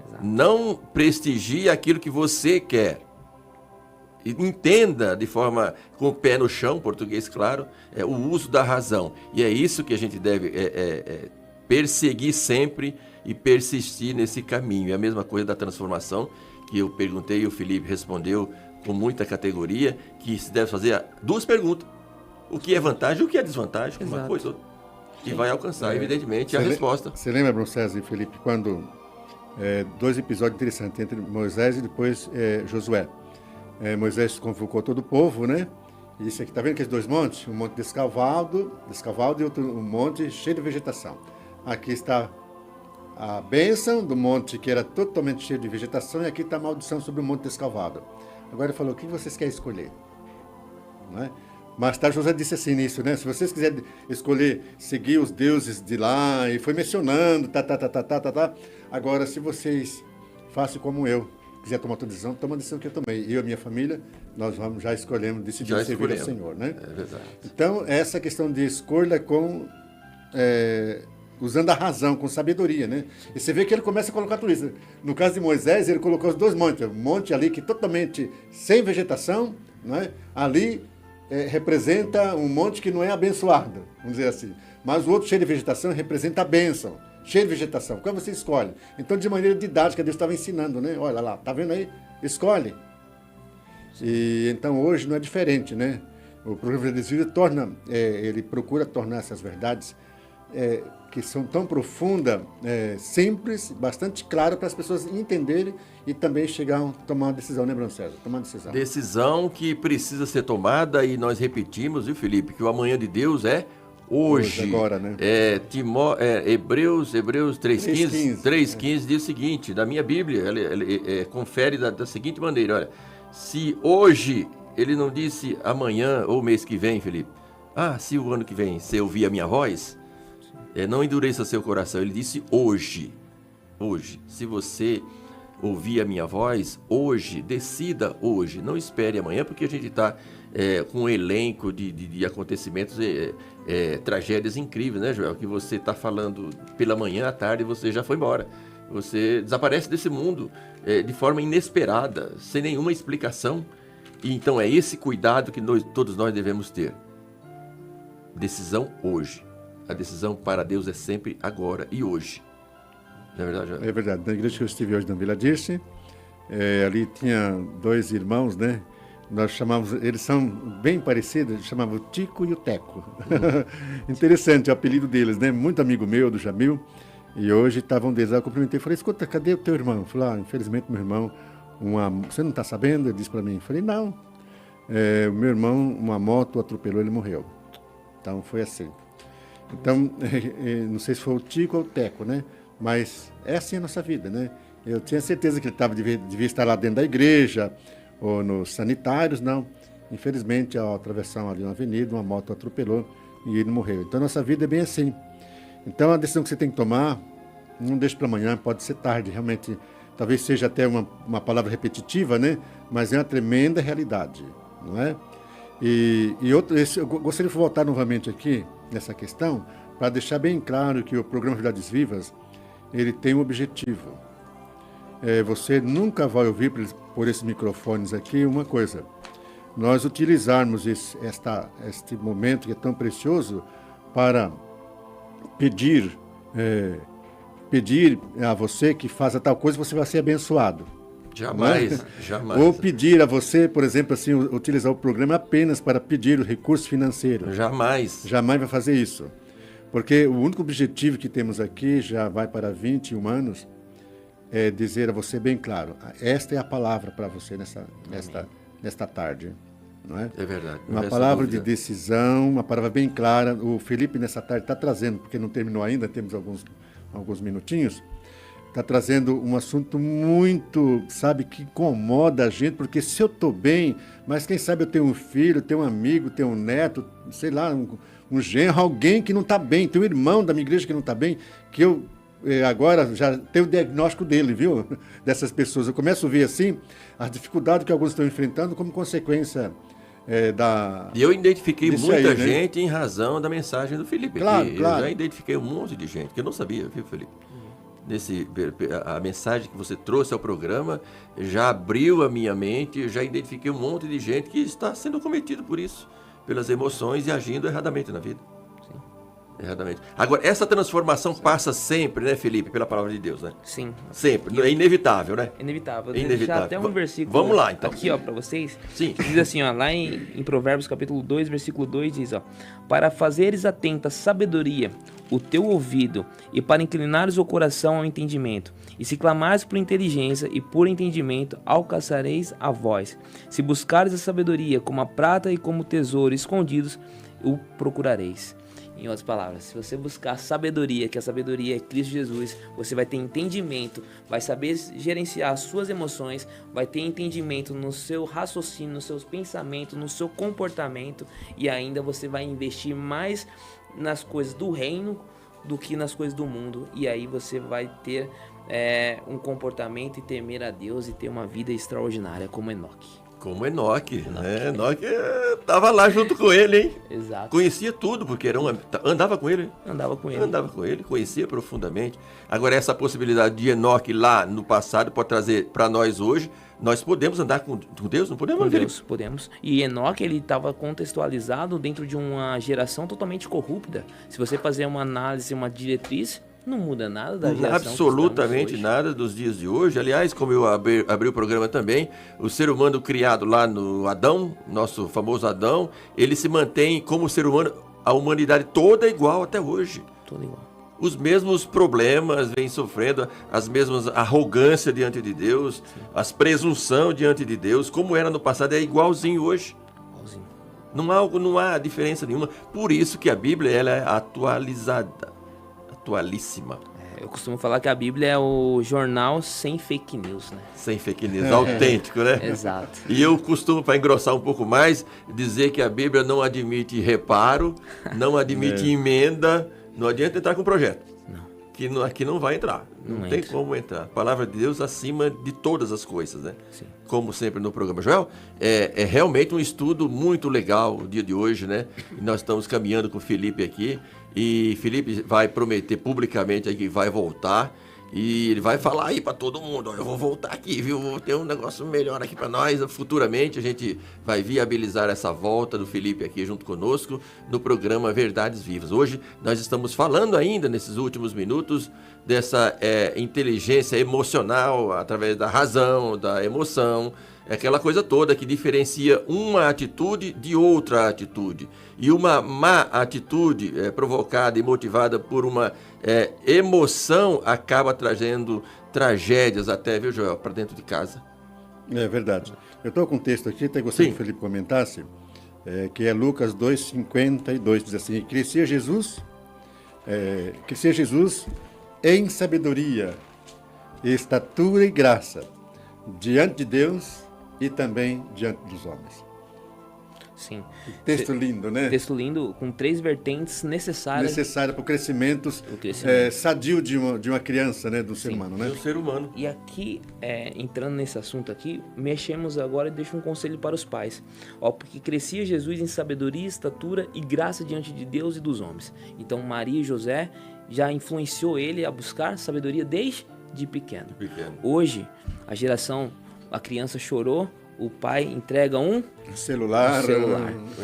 Exato. Não prestigie aquilo que você quer. E entenda de forma com o pé no chão, português claro, o uso da razão. E é isso que a gente deve perseguir sempre e persistir nesse caminho. É a mesma coisa da transformação que eu perguntei e o Felipe respondeu com muita categoria, que se deve fazer duas perguntas. O que é vantagem e o que é desvantagem, uma Exato. coisa ou outra. E vai alcançar, evidentemente, a resposta. Você lembra, Bruno César e Felipe, quando dois episódios interessantes entre Moisés e depois Josué. Moisés convocou todo o povo, né? E isso aqui, tá vendo aqueles dois montes? Um monte descavado e outro um monte cheio de vegetação. Aqui está a bênção do monte que era totalmente cheio de vegetação e aqui está a maldição sobre o monte descalvado. Agora ele falou, o que vocês querem escolher? Não é? Mais tarde José disse assim nisso, né? Se vocês quiserem escolher seguir os deuses de lá, e foi mencionando, Agora, se vocês façam como eu, quiser tomar outra decisão, toma a decisão que eu tomei. Eu e a minha família, nós já escolhemos, decidimos servir ao Senhor, né? É verdade. Então, essa questão de escolha usando a razão, com sabedoria, né? E você vê que ele começa a colocar tudo isso. No caso de Moisés, ele colocou os dois montes. Um monte ali que totalmente sem vegetação, né? Ali representa um monte que não é abençoado, vamos dizer assim. Mas o outro cheio de vegetação representa a bênção. Cheio de vegetação. Qual você escolhe? Então, de maneira didática, Deus estava ensinando, né? Olha lá, tá vendo aí? Escolhe. E então, hoje não é diferente, né? O programa Verdades Vivas ele procura tornar essas verdades que são tão profundas, simples, bastante claras para as pessoas entenderem e também chegar a tomar uma decisão, né, Bruno César? Tomar uma decisão. Decisão que precisa ser tomada e nós repetimos, viu, Felipe, que o amanhã de Deus é hoje. Agora, né? Hebreus 3,15 3,15 diz o seguinte, da minha Bíblia, ele confere da seguinte maneira, olha, se hoje, ele não disse amanhã ou mês que vem, Felipe, se o ano que vem você ouvir a minha voz, não endureça seu coração, ele disse hoje, se você ouvir a minha voz, hoje, decida hoje, não espere amanhã, porque a gente está com um elenco de acontecimentos, tragédias incríveis, né, Joel? Que você está falando pela manhã, à tarde, você já foi embora. Você desaparece desse mundo de forma inesperada, sem nenhuma explicação. E então é esse cuidado que todos nós devemos ter. Decisão hoje. A decisão para Deus é sempre agora e hoje. Não é verdade, Joel? É verdade. Na igreja que eu estive hoje na Vila Dirce, ali tinha dois irmãos, né? Nós chamávamos, eles são bem parecidos, chamavam o Tico e o Teco. Interessante o apelido deles, né? Muito amigo meu, do Jamil. E hoje estavam deles lá, eu cumprimentei, falei, escuta, cadê o teu irmão? Falei, infelizmente meu irmão, você não está sabendo? Ele disse para mim, falei, não. O meu irmão, uma moto atropelou, ele morreu. Então foi assim. Então, não sei se foi o Tico ou o Teco, né? Mas é assim a nossa vida, né? Eu tinha certeza que ele devia estar lá dentro da igreja, ou nos sanitários, não. Infelizmente, ao atravessar ali uma avenida, uma moto atropelou e ele morreu. Então, a nossa vida é bem assim. Então, a decisão que você tem que tomar, não deixe para amanhã, pode ser tarde, realmente. Talvez seja até uma palavra repetitiva, né? Mas é uma tremenda realidade, não é? Eu gostaria de voltar novamente aqui nessa questão, para deixar bem claro que o programa Verdades Vivas, ele tem um objetivo. Você nunca vai ouvir por esses microfones aqui uma coisa. Nós utilizarmos este momento que é tão precioso para pedir a você que faça tal coisa, você vai ser abençoado. Jamais, jamais. Ou pedir a você, por exemplo, assim, utilizar o programa apenas para pedir o recurso financeiro. Jamais. Jamais vai fazer isso. Porque o único objetivo que temos aqui, já vai para 21 anos, é dizer a você bem claro, esta é a palavra para você nesta tarde. Não é? É verdade. Uma palavra de decisão, uma palavra bem clara. O Felipe nessa tarde está trazendo, porque não terminou ainda, temos alguns minutinhos, está trazendo um assunto muito, sabe, que incomoda a gente, porque se eu estou bem, mas quem sabe eu tenho um filho, tenho um amigo, tenho um neto, sei lá, um genro, alguém que não está bem, tem um irmão da minha igreja que não está bem, que eu agora já tenho o diagnóstico dele, viu? Dessas pessoas. Eu começo a ver, assim, a dificuldade que alguns estão enfrentando como consequência E eu identifiquei muita aí, né? gente em razão da mensagem do Felipe. Claro. Eu já identifiquei um monte de gente que eu não sabia, viu, Felipe? A mensagem que você trouxe ao programa já abriu a minha mente, eu já identifiquei um monte de gente que está sendo cometido por isso, pelas emoções e agindo erradamente na vida. Sim. Erradamente. Agora, essa transformação passa sempre, né, Felipe, pela palavra de Deus, né? Sim. Sempre. É inevitável, né? Inevitável. É inevitável. Deixar até um versículo Vamos lá, então. aqui, ó, para vocês. Sim. Diz assim, ó, lá em Provérbios capítulo 2, versículo 2, diz, ó, para fazeres atenta sabedoria o teu ouvido e para inclinares o coração ao entendimento. E se clamares por inteligência e por entendimento, alcançareis a voz. Se buscares a sabedoria como a prata e como tesouro escondidos, o procurareis. Em outras palavras, se você buscar sabedoria, que a sabedoria é Cristo Jesus, você vai ter entendimento, vai saber gerenciar as suas emoções, vai ter entendimento no seu raciocínio, nos seus pensamentos, no seu comportamento, e ainda você vai investir mais nas coisas do reino do que nas coisas do mundo. E aí você vai ter um comportamento e temer a Deus e ter uma vida extraordinária como Enoque. Como Enoque, né? Enoque tava lá junto com ele, hein? Exato. Conhecia tudo, porque andava com ele. Andava com ele. Andava com ele, conhecia profundamente. Agora, essa possibilidade de Enoque lá no passado pode trazer para nós hoje. Nós podemos andar com Deus? Não podemos, Com Felipe? Deus, podemos. E Enoque, ele estava contextualizado dentro de uma geração totalmente corrupta. Se você fazer uma análise, uma diretriz, não muda nada da geração que Absolutamente estamos hoje. nada dos dias de hoje. Aliás, como eu abri o programa também, o ser humano criado lá no Adão, nosso famoso Adão, ele se mantém como ser humano, a humanidade toda igual até hoje. Tudo igual. Os mesmos problemas vem sofrendo, as mesmas arrogância diante de Deus, as presunção diante de Deus, como era no passado, é igualzinho hoje. Igualzinho. Não há diferença nenhuma. Por isso que a Bíblia ela é atualíssima. Eu costumo falar que a Bíblia é o jornal sem fake news, né? Sem fake news, autêntico, né? Exato. E eu costumo, para engrossar um pouco mais, dizer que a Bíblia não admite reparo, não admite emenda, não adianta entrar com projeto. Não. Aqui não vai entrar, não tem como entrar. A palavra de Deus acima de todas as coisas, né? Sim. Como sempre no programa. Joel, é realmente um estudo muito legal o dia de hoje, né? E nós estamos caminhando com o Felipe aqui. E Felipe vai prometer publicamente aí que vai voltar. E ele vai falar aí para todo mundo, ó, eu vou voltar aqui, viu? Vou ter um negócio melhor aqui para nós. Futuramente a gente vai viabilizar essa volta do Felipe aqui junto conosco no programa Verdades Vivas. Hoje nós estamos falando ainda nesses últimos minutos dessa inteligência emocional através da razão, da emoção, aquela coisa toda que diferencia uma atitude de outra atitude. E uma má atitude provocada e motivada por uma emoção acaba trazendo tragédias até, viu, Joel, para dentro de casa. É verdade. Eu estou com um texto aqui, até gostaria Sim. que o Felipe comentasse, que é Lucas 2,52, diz assim, crescia Jesus em sabedoria, estatura e graça, diante de Deus e também diante dos homens. Sim. Texto lindo, né? Texto lindo, com 3 vertentes necessárias. Necessário para o crescimento, crescimento. sadio de uma criança, né? Do ser humano, né? Do ser humano. E aqui, entrando nesse assunto aqui, mexemos agora e deixo um conselho para os pais. Ó, porque crescia Jesus em sabedoria, estatura e graça diante de Deus e dos homens. Então Maria e José já influenciou ele a buscar sabedoria desde pequeno. Hoje, a criança chorou, o pai entrega um celular.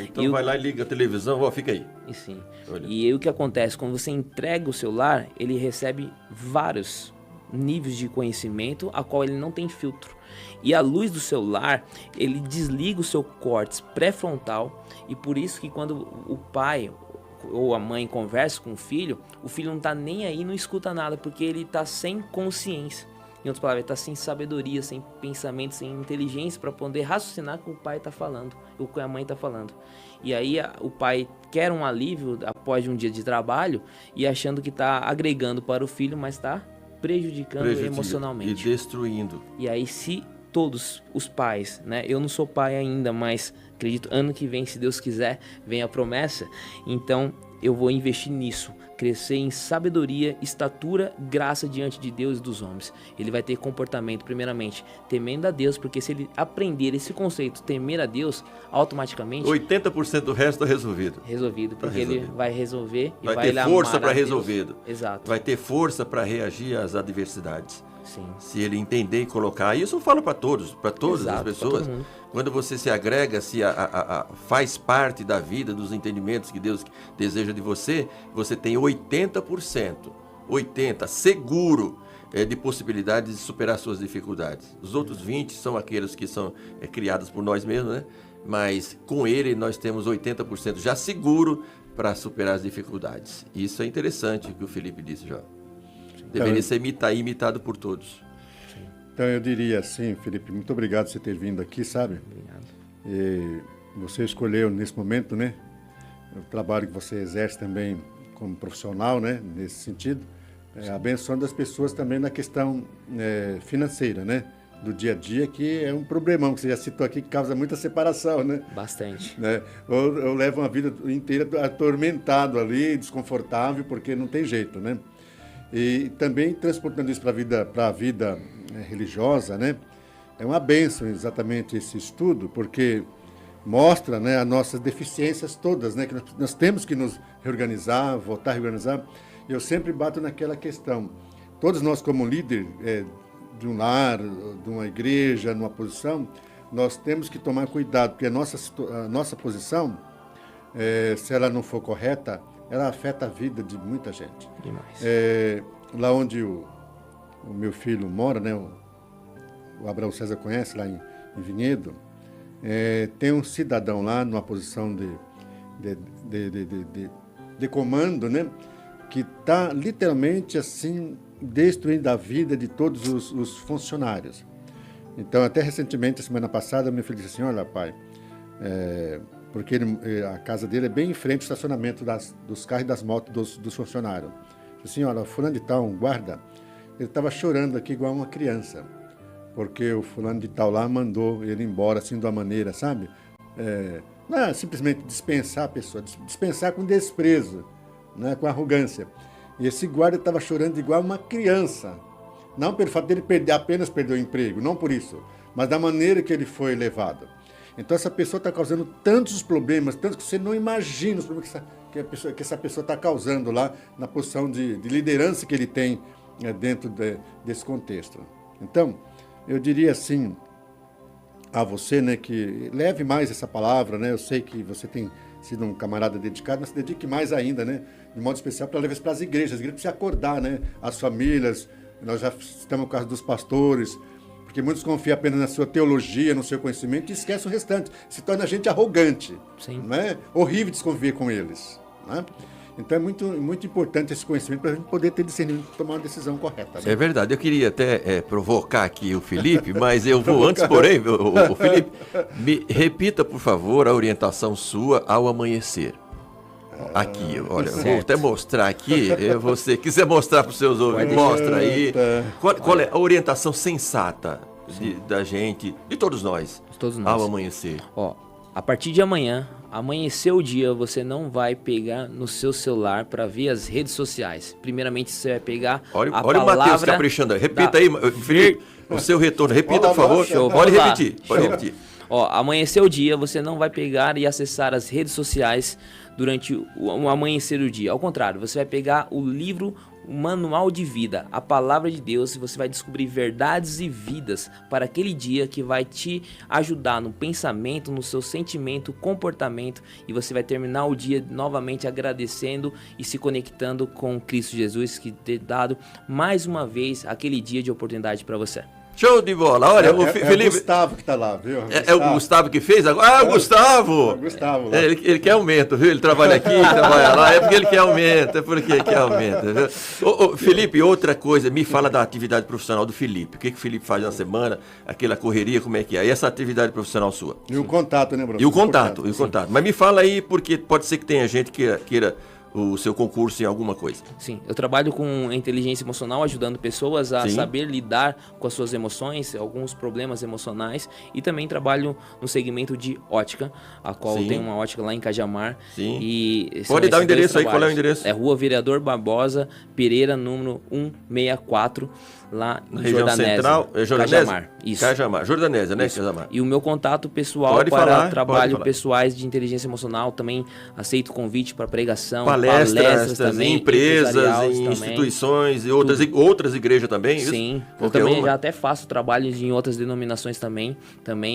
Então vai lá e liga a televisão, ó, fica aí. E sim. Olha. E aí o que acontece? Quando você entrega o celular, ele recebe vários níveis de conhecimento a qual ele não tem filtro. E a luz do celular, ele desliga o seu córtex pré-frontal, e por isso que quando o pai ou a mãe conversa com o filho não tá nem aí, não escuta nada, porque ele tá sem consciência. Em outras palavras, ele está sem sabedoria, sem pensamento, sem inteligência para poder raciocinar com o pai está falando, ou com a mãe está falando. E aí o pai quer um alívio após um dia de trabalho e achando que está agregando para o filho, mas está prejudicando emocionalmente. E destruindo. E aí se todos os pais, né? Eu não sou pai ainda, mas acredito ano que vem, se Deus quiser, vem a promessa. Então eu vou investir nisso. Crescer em sabedoria, estatura, graça diante de Deus e dos homens. Ele vai ter comportamento, primeiramente, temendo a Deus, porque se ele aprender esse conceito, temer a Deus, automaticamente... 80% do resto está resolvido. Resolvido, porque ele vai resolver e vai vai ter força para Deus. resolver. Exato. Vai ter força para reagir às adversidades. Sim. Se ele entender e colocar. Isso eu falo para todos, para todas Exato, as pessoas. todo mundo. Quando você se agrega, faz parte da vida, dos entendimentos que Deus deseja de você, você tem 80%, seguro de possibilidades de superar suas dificuldades. Os outros 20% são aqueles que são criados por nós mesmos, né? Mas com ele nós temos 80% já seguro para superar as dificuldades. Isso é interessante o que o Felipe disse, já. Deveria ser imitado por todos. Então eu diria assim, Felipe, muito obrigado por você ter vindo aqui, sabe? Obrigado. E você escolheu nesse momento, né? O trabalho que você exerce também como profissional, né? Nesse sentido, abençoando as pessoas também na questão financeira, né? do dia a dia, que é um problemão, que você já citou aqui, que causa muita separação, né? Bastante. Né? Ou eu levo uma vida inteira atormentado ali, desconfortável, porque não tem jeito, né? E também transportando isso para a vida religiosa, né? É uma bênção exatamente esse estudo, porque mostra, né, as nossas deficiências todas, né? Que nós temos que nos reorganizar, voltar a reorganizar. Eu sempre bato naquela questão. Todos nós, como líder de um lar, de uma igreja, numa posição, nós temos que tomar cuidado, porque a nossa posição, se ela não for correta, ela afeta a vida de muita gente. Demais. Lá onde o meu filho mora, né, o Abraão César conhece, lá em Vinhedo, tem um cidadão lá numa posição de comando, né, que está literalmente assim destruindo a vida de todos os funcionários. Então, até recentemente, semana passada, meu filho disse assim: olha, pai, porque a casa dele é bem em frente ao estacionamento dos carros e das motos dos funcionários. Disse assim: olha, fulano de tal, um guarda, ele estava chorando aqui igual uma criança, porque o fulano de tal lá mandou ele embora assim de uma maneira, sabe? Não é simplesmente dispensar a pessoa, dispensar com desprezo, né, com arrogância. E esse guarda estava chorando igual uma criança. Não pelo fato dele apenas perder o emprego, não por isso, mas da maneira que ele foi levado. Então essa pessoa está causando tantos problemas, tanto que você não imagina os problemas que essa pessoa está causando lá na posição de liderança que ele tem dentro desse contexto. Então, eu diria assim a você, né, que leve mais essa palavra, né? Eu sei que você tem sido um camarada dedicado, mas se dedique mais ainda, né? De modo especial para levar isso para as igrejas precisam acordar, né? As famílias, nós já estamos no caso dos pastores, porque muitos confiam apenas na sua teologia, no seu conhecimento e esquecem o restante. Se torna a gente arrogante. Sim. Não é horrível desconfiar com eles. Né? Então é muito, muito importante esse conhecimento para a gente poder ter discernimento e tomar uma decisão correta. Né? É verdade, eu queria até provocar aqui o Felipe, mas eu vou antes, porém, o Felipe, me repita, por favor, a orientação sua ao amanhecer. Aqui, olha, eu vou até mostrar aqui, você quiser mostrar para os seus ouvintes, mostra aí. Qual é a orientação sensata da gente, de todos nós, ao amanhecer? Ó, a partir de amanhã, amanhecer o dia, você não vai pegar no seu celular para ver as redes sociais. Primeiramente, você vai pegar olha a o Matheus caprichando aí. Repita aí, Felipe, o seu retorno. Repita, por favor. Pode repetir, pode repetir. Ó, amanhecer o dia, você não vai pegar e acessar as redes sociais durante o amanhecer do dia. Ao contrário, você vai pegar o livro, o manual de vida, a palavra de Deus, e você vai descobrir verdades e vidas para aquele dia que vai te ajudar no pensamento, no seu sentimento, comportamento, e você vai terminar o dia novamente agradecendo e se conectando com Cristo Jesus, que tem dado mais uma vez aquele dia de oportunidade para você. Show de bola. Olha, o Felipe. É o Gustavo que está lá, viu? É o Gustavo que fez agora? Ah, o Gustavo! É o Gustavo lá. Ele quer aumento, viu? Ele trabalha aqui, trabalha lá. É porque ele quer aumento, quer aumento. Viu? Felipe, outra coisa, me fala da atividade profissional do Felipe. O que o Felipe faz na semana? Aquela correria, como é que é? E essa atividade profissional sua? E o contato, né, Bruno? E o contato. Mas me fala aí, porque pode ser que tenha gente que queira o seu concurso em alguma coisa. Sim, eu trabalho com inteligência emocional, ajudando pessoas a Sim. saber lidar com as suas emoções, alguns problemas emocionais, e também trabalho no segmento de ótica, a qual Sim. tem uma ótica lá em Cajamar. Sim. E Pode dar o endereço aí, qual é o endereço? É Rua Vereador Barbosa Pereira, número 164, lá Na em região Jordanésia. central, Jordanésia? Cajamar, isso. Cajamar, Jordanésia, né? Isso. Cajamar. E o meu contato pessoal Pode para falar, trabalho pode falar. pessoais de inteligência emocional, também aceito convite para pregação, Palestras também, em empresas, empresariais em também. instituições e outras igrejas também, isso? Sim, eu Qualquer também uma? já até faço trabalhos em outras denominações também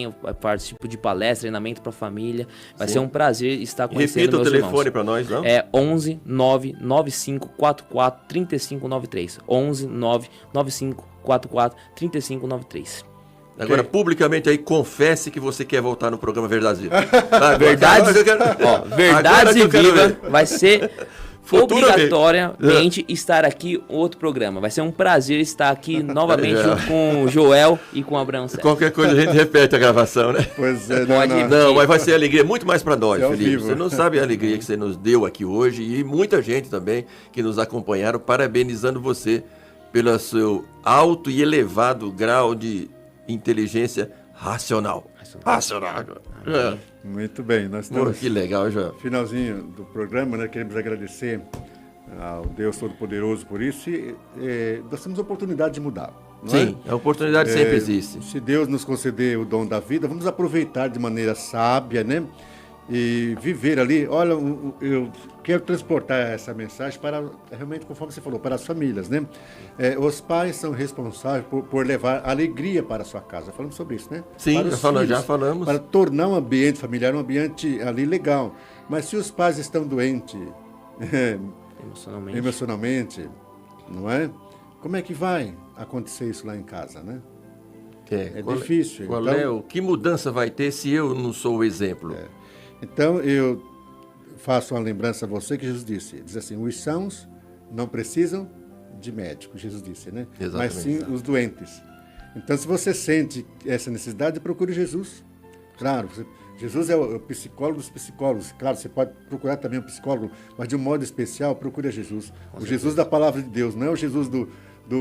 eu participo de palestra, treinamento para família. Vai Sim. ser um prazer estar conhecendo Repita o meus telefone irmãos. para nós, não? É 11 99544 3593. 11 99544 3593. Agora, publicamente aí, confesse que você quer voltar no programa Verdades Vivas. Verdades, Verdades e Vivas ver. vai ser Futuramente. obrigatoriamente estar aqui outro programa. Vai ser um prazer estar aqui novamente junto com o Joel e com o Abraão César. Qualquer coisa a gente repete a gravação, né? Pois é, Pode ir. Não, mas vai ser alegria muito mais para nós, É ao Felipe. vivo. Você não sabe a alegria que você nos deu aqui hoje e muita gente também que nos acompanharam, parabenizando você pelo seu alto e elevado grau de inteligência racional. Racional. Joel. Muito bem, nós Pô, estamos que legal, Joel. no finalzinho do programa, né? Queremos agradecer ao Deus Todo-Poderoso por isso e nós temos a oportunidade de mudar. Não Sim, é? a oportunidade sempre existe. Se Deus nos conceder o dom da vida, vamos aproveitar de maneira sábia, né? E viver ali. Olha, eu quero transportar essa mensagem para, realmente, conforme você falou, para as famílias, né? Os pais são responsáveis por levar alegria para a sua casa. Falamos sobre isso, né? Sim, Para os já filhos, falamos. para tornar um ambiente familiar um ambiente ali legal. Mas se os pais estão doentes emocionalmente, não é? Como é que vai acontecer isso lá em casa, né? É difícil. Qual Então, que mudança vai ter se eu não sou o exemplo? Então, eu faço uma lembrança a você que Jesus diz assim, os sãos não precisam de médico, Jesus disse, né? Exatamente. Mas sim os doentes. Então, se você sente essa necessidade, procure Jesus. Claro, Jesus é o psicólogo dos psicólogos. Claro, você pode procurar também um psicólogo, mas de um modo especial, procure a Jesus. O Jesus da palavra de Deus, não é o Jesus do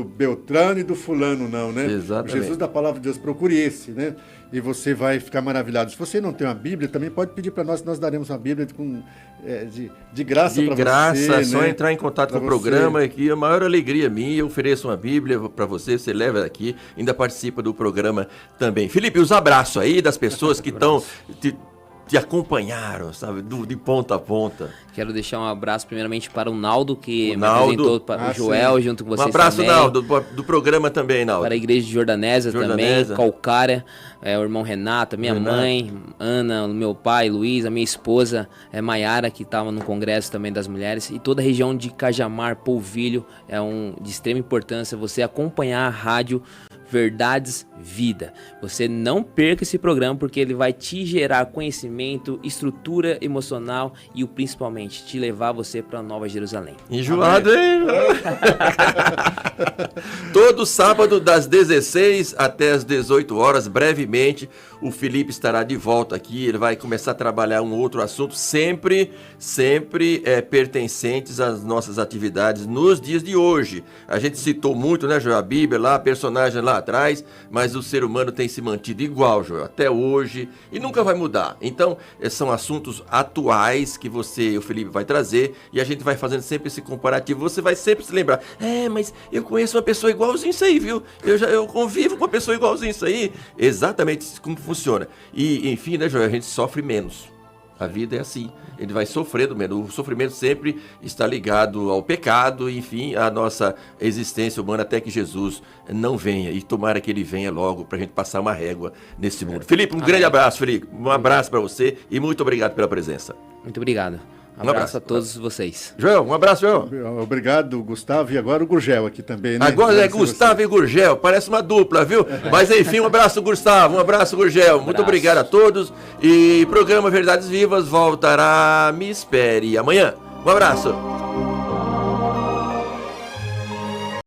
Beltrano e do fulano, não, né? Exatamente. O Jesus da palavra de Deus, procure esse, né? E você vai ficar maravilhado. Se você não tem uma Bíblia, também pode pedir para nós, nós daremos uma Bíblia de graça para você. De graça, só né? entrar em contato com Pra o programa, que a maior alegria minha, eu ofereço uma Bíblia para você, você leva aqui, ainda participa do programa também. Felipe, os abraços aí das pessoas que estão te acompanharam, sabe, de ponta a ponta. Quero deixar um abraço primeiramente para o Naldo, que O me Naldo. apresentou para o Joel, junto com Um vocês abraço, também. Naldo, do programa também, Naldo. Para a igreja de Jordanésia também, Jordanésia. Calcária, o irmão Renato, minha Renato. mãe, Ana, o meu pai, Luiz, a minha esposa, Maiara, que estava no congresso também das mulheres, e toda a região de Cajamar, Polvilho, de extrema importância você acompanhar a rádio Verdades Vida. Você não perca esse programa, porque ele vai te gerar conhecimento, estrutura emocional e principalmente te levar você para Nova Jerusalém. Enjoado, hein? Todo sábado, das 16 até as 18 horas, brevemente, o Felipe estará de volta aqui. Ele vai começar a trabalhar um outro assunto, sempre pertencentes às nossas atividades nos dias de hoje. A gente citou muito, né, Joel? A Bíblia lá, a personagem lá atrás, mas o ser humano tem se mantido igual, Joel, até hoje, e nunca vai mudar. Então, são assuntos atuais que o Felipe vai trazer, e a gente vai fazendo sempre esse comparativo. Você vai sempre se lembrar, mas eu conheço uma pessoa igualzinha isso aí, viu? Eu convivo com uma pessoa igualzinha isso aí. Exatamente como funciona. E, enfim, né, Joel, a gente sofre menos. A vida é assim, ele vai sofrendo menos. O sofrimento sempre está ligado ao pecado, enfim, à nossa existência humana, até que Jesus não venha. E tomara que ele venha logo para a gente passar uma régua nesse mundo. Felipe, um grande abraço, Felipe. Um abraço para você e muito obrigado pela presença. Muito obrigado. Um abraço a todos vocês. Joel, um abraço, Joel. Obrigado, Gustavo. E agora o Gurgel aqui também, né? Agora é Gustavo e Gurgel, parece uma dupla, viu? Mas enfim, um abraço, Gustavo, um abraço, Gurgel. Muito obrigado a todos. E programa Verdades Vivas voltará, me espere amanhã. Um abraço.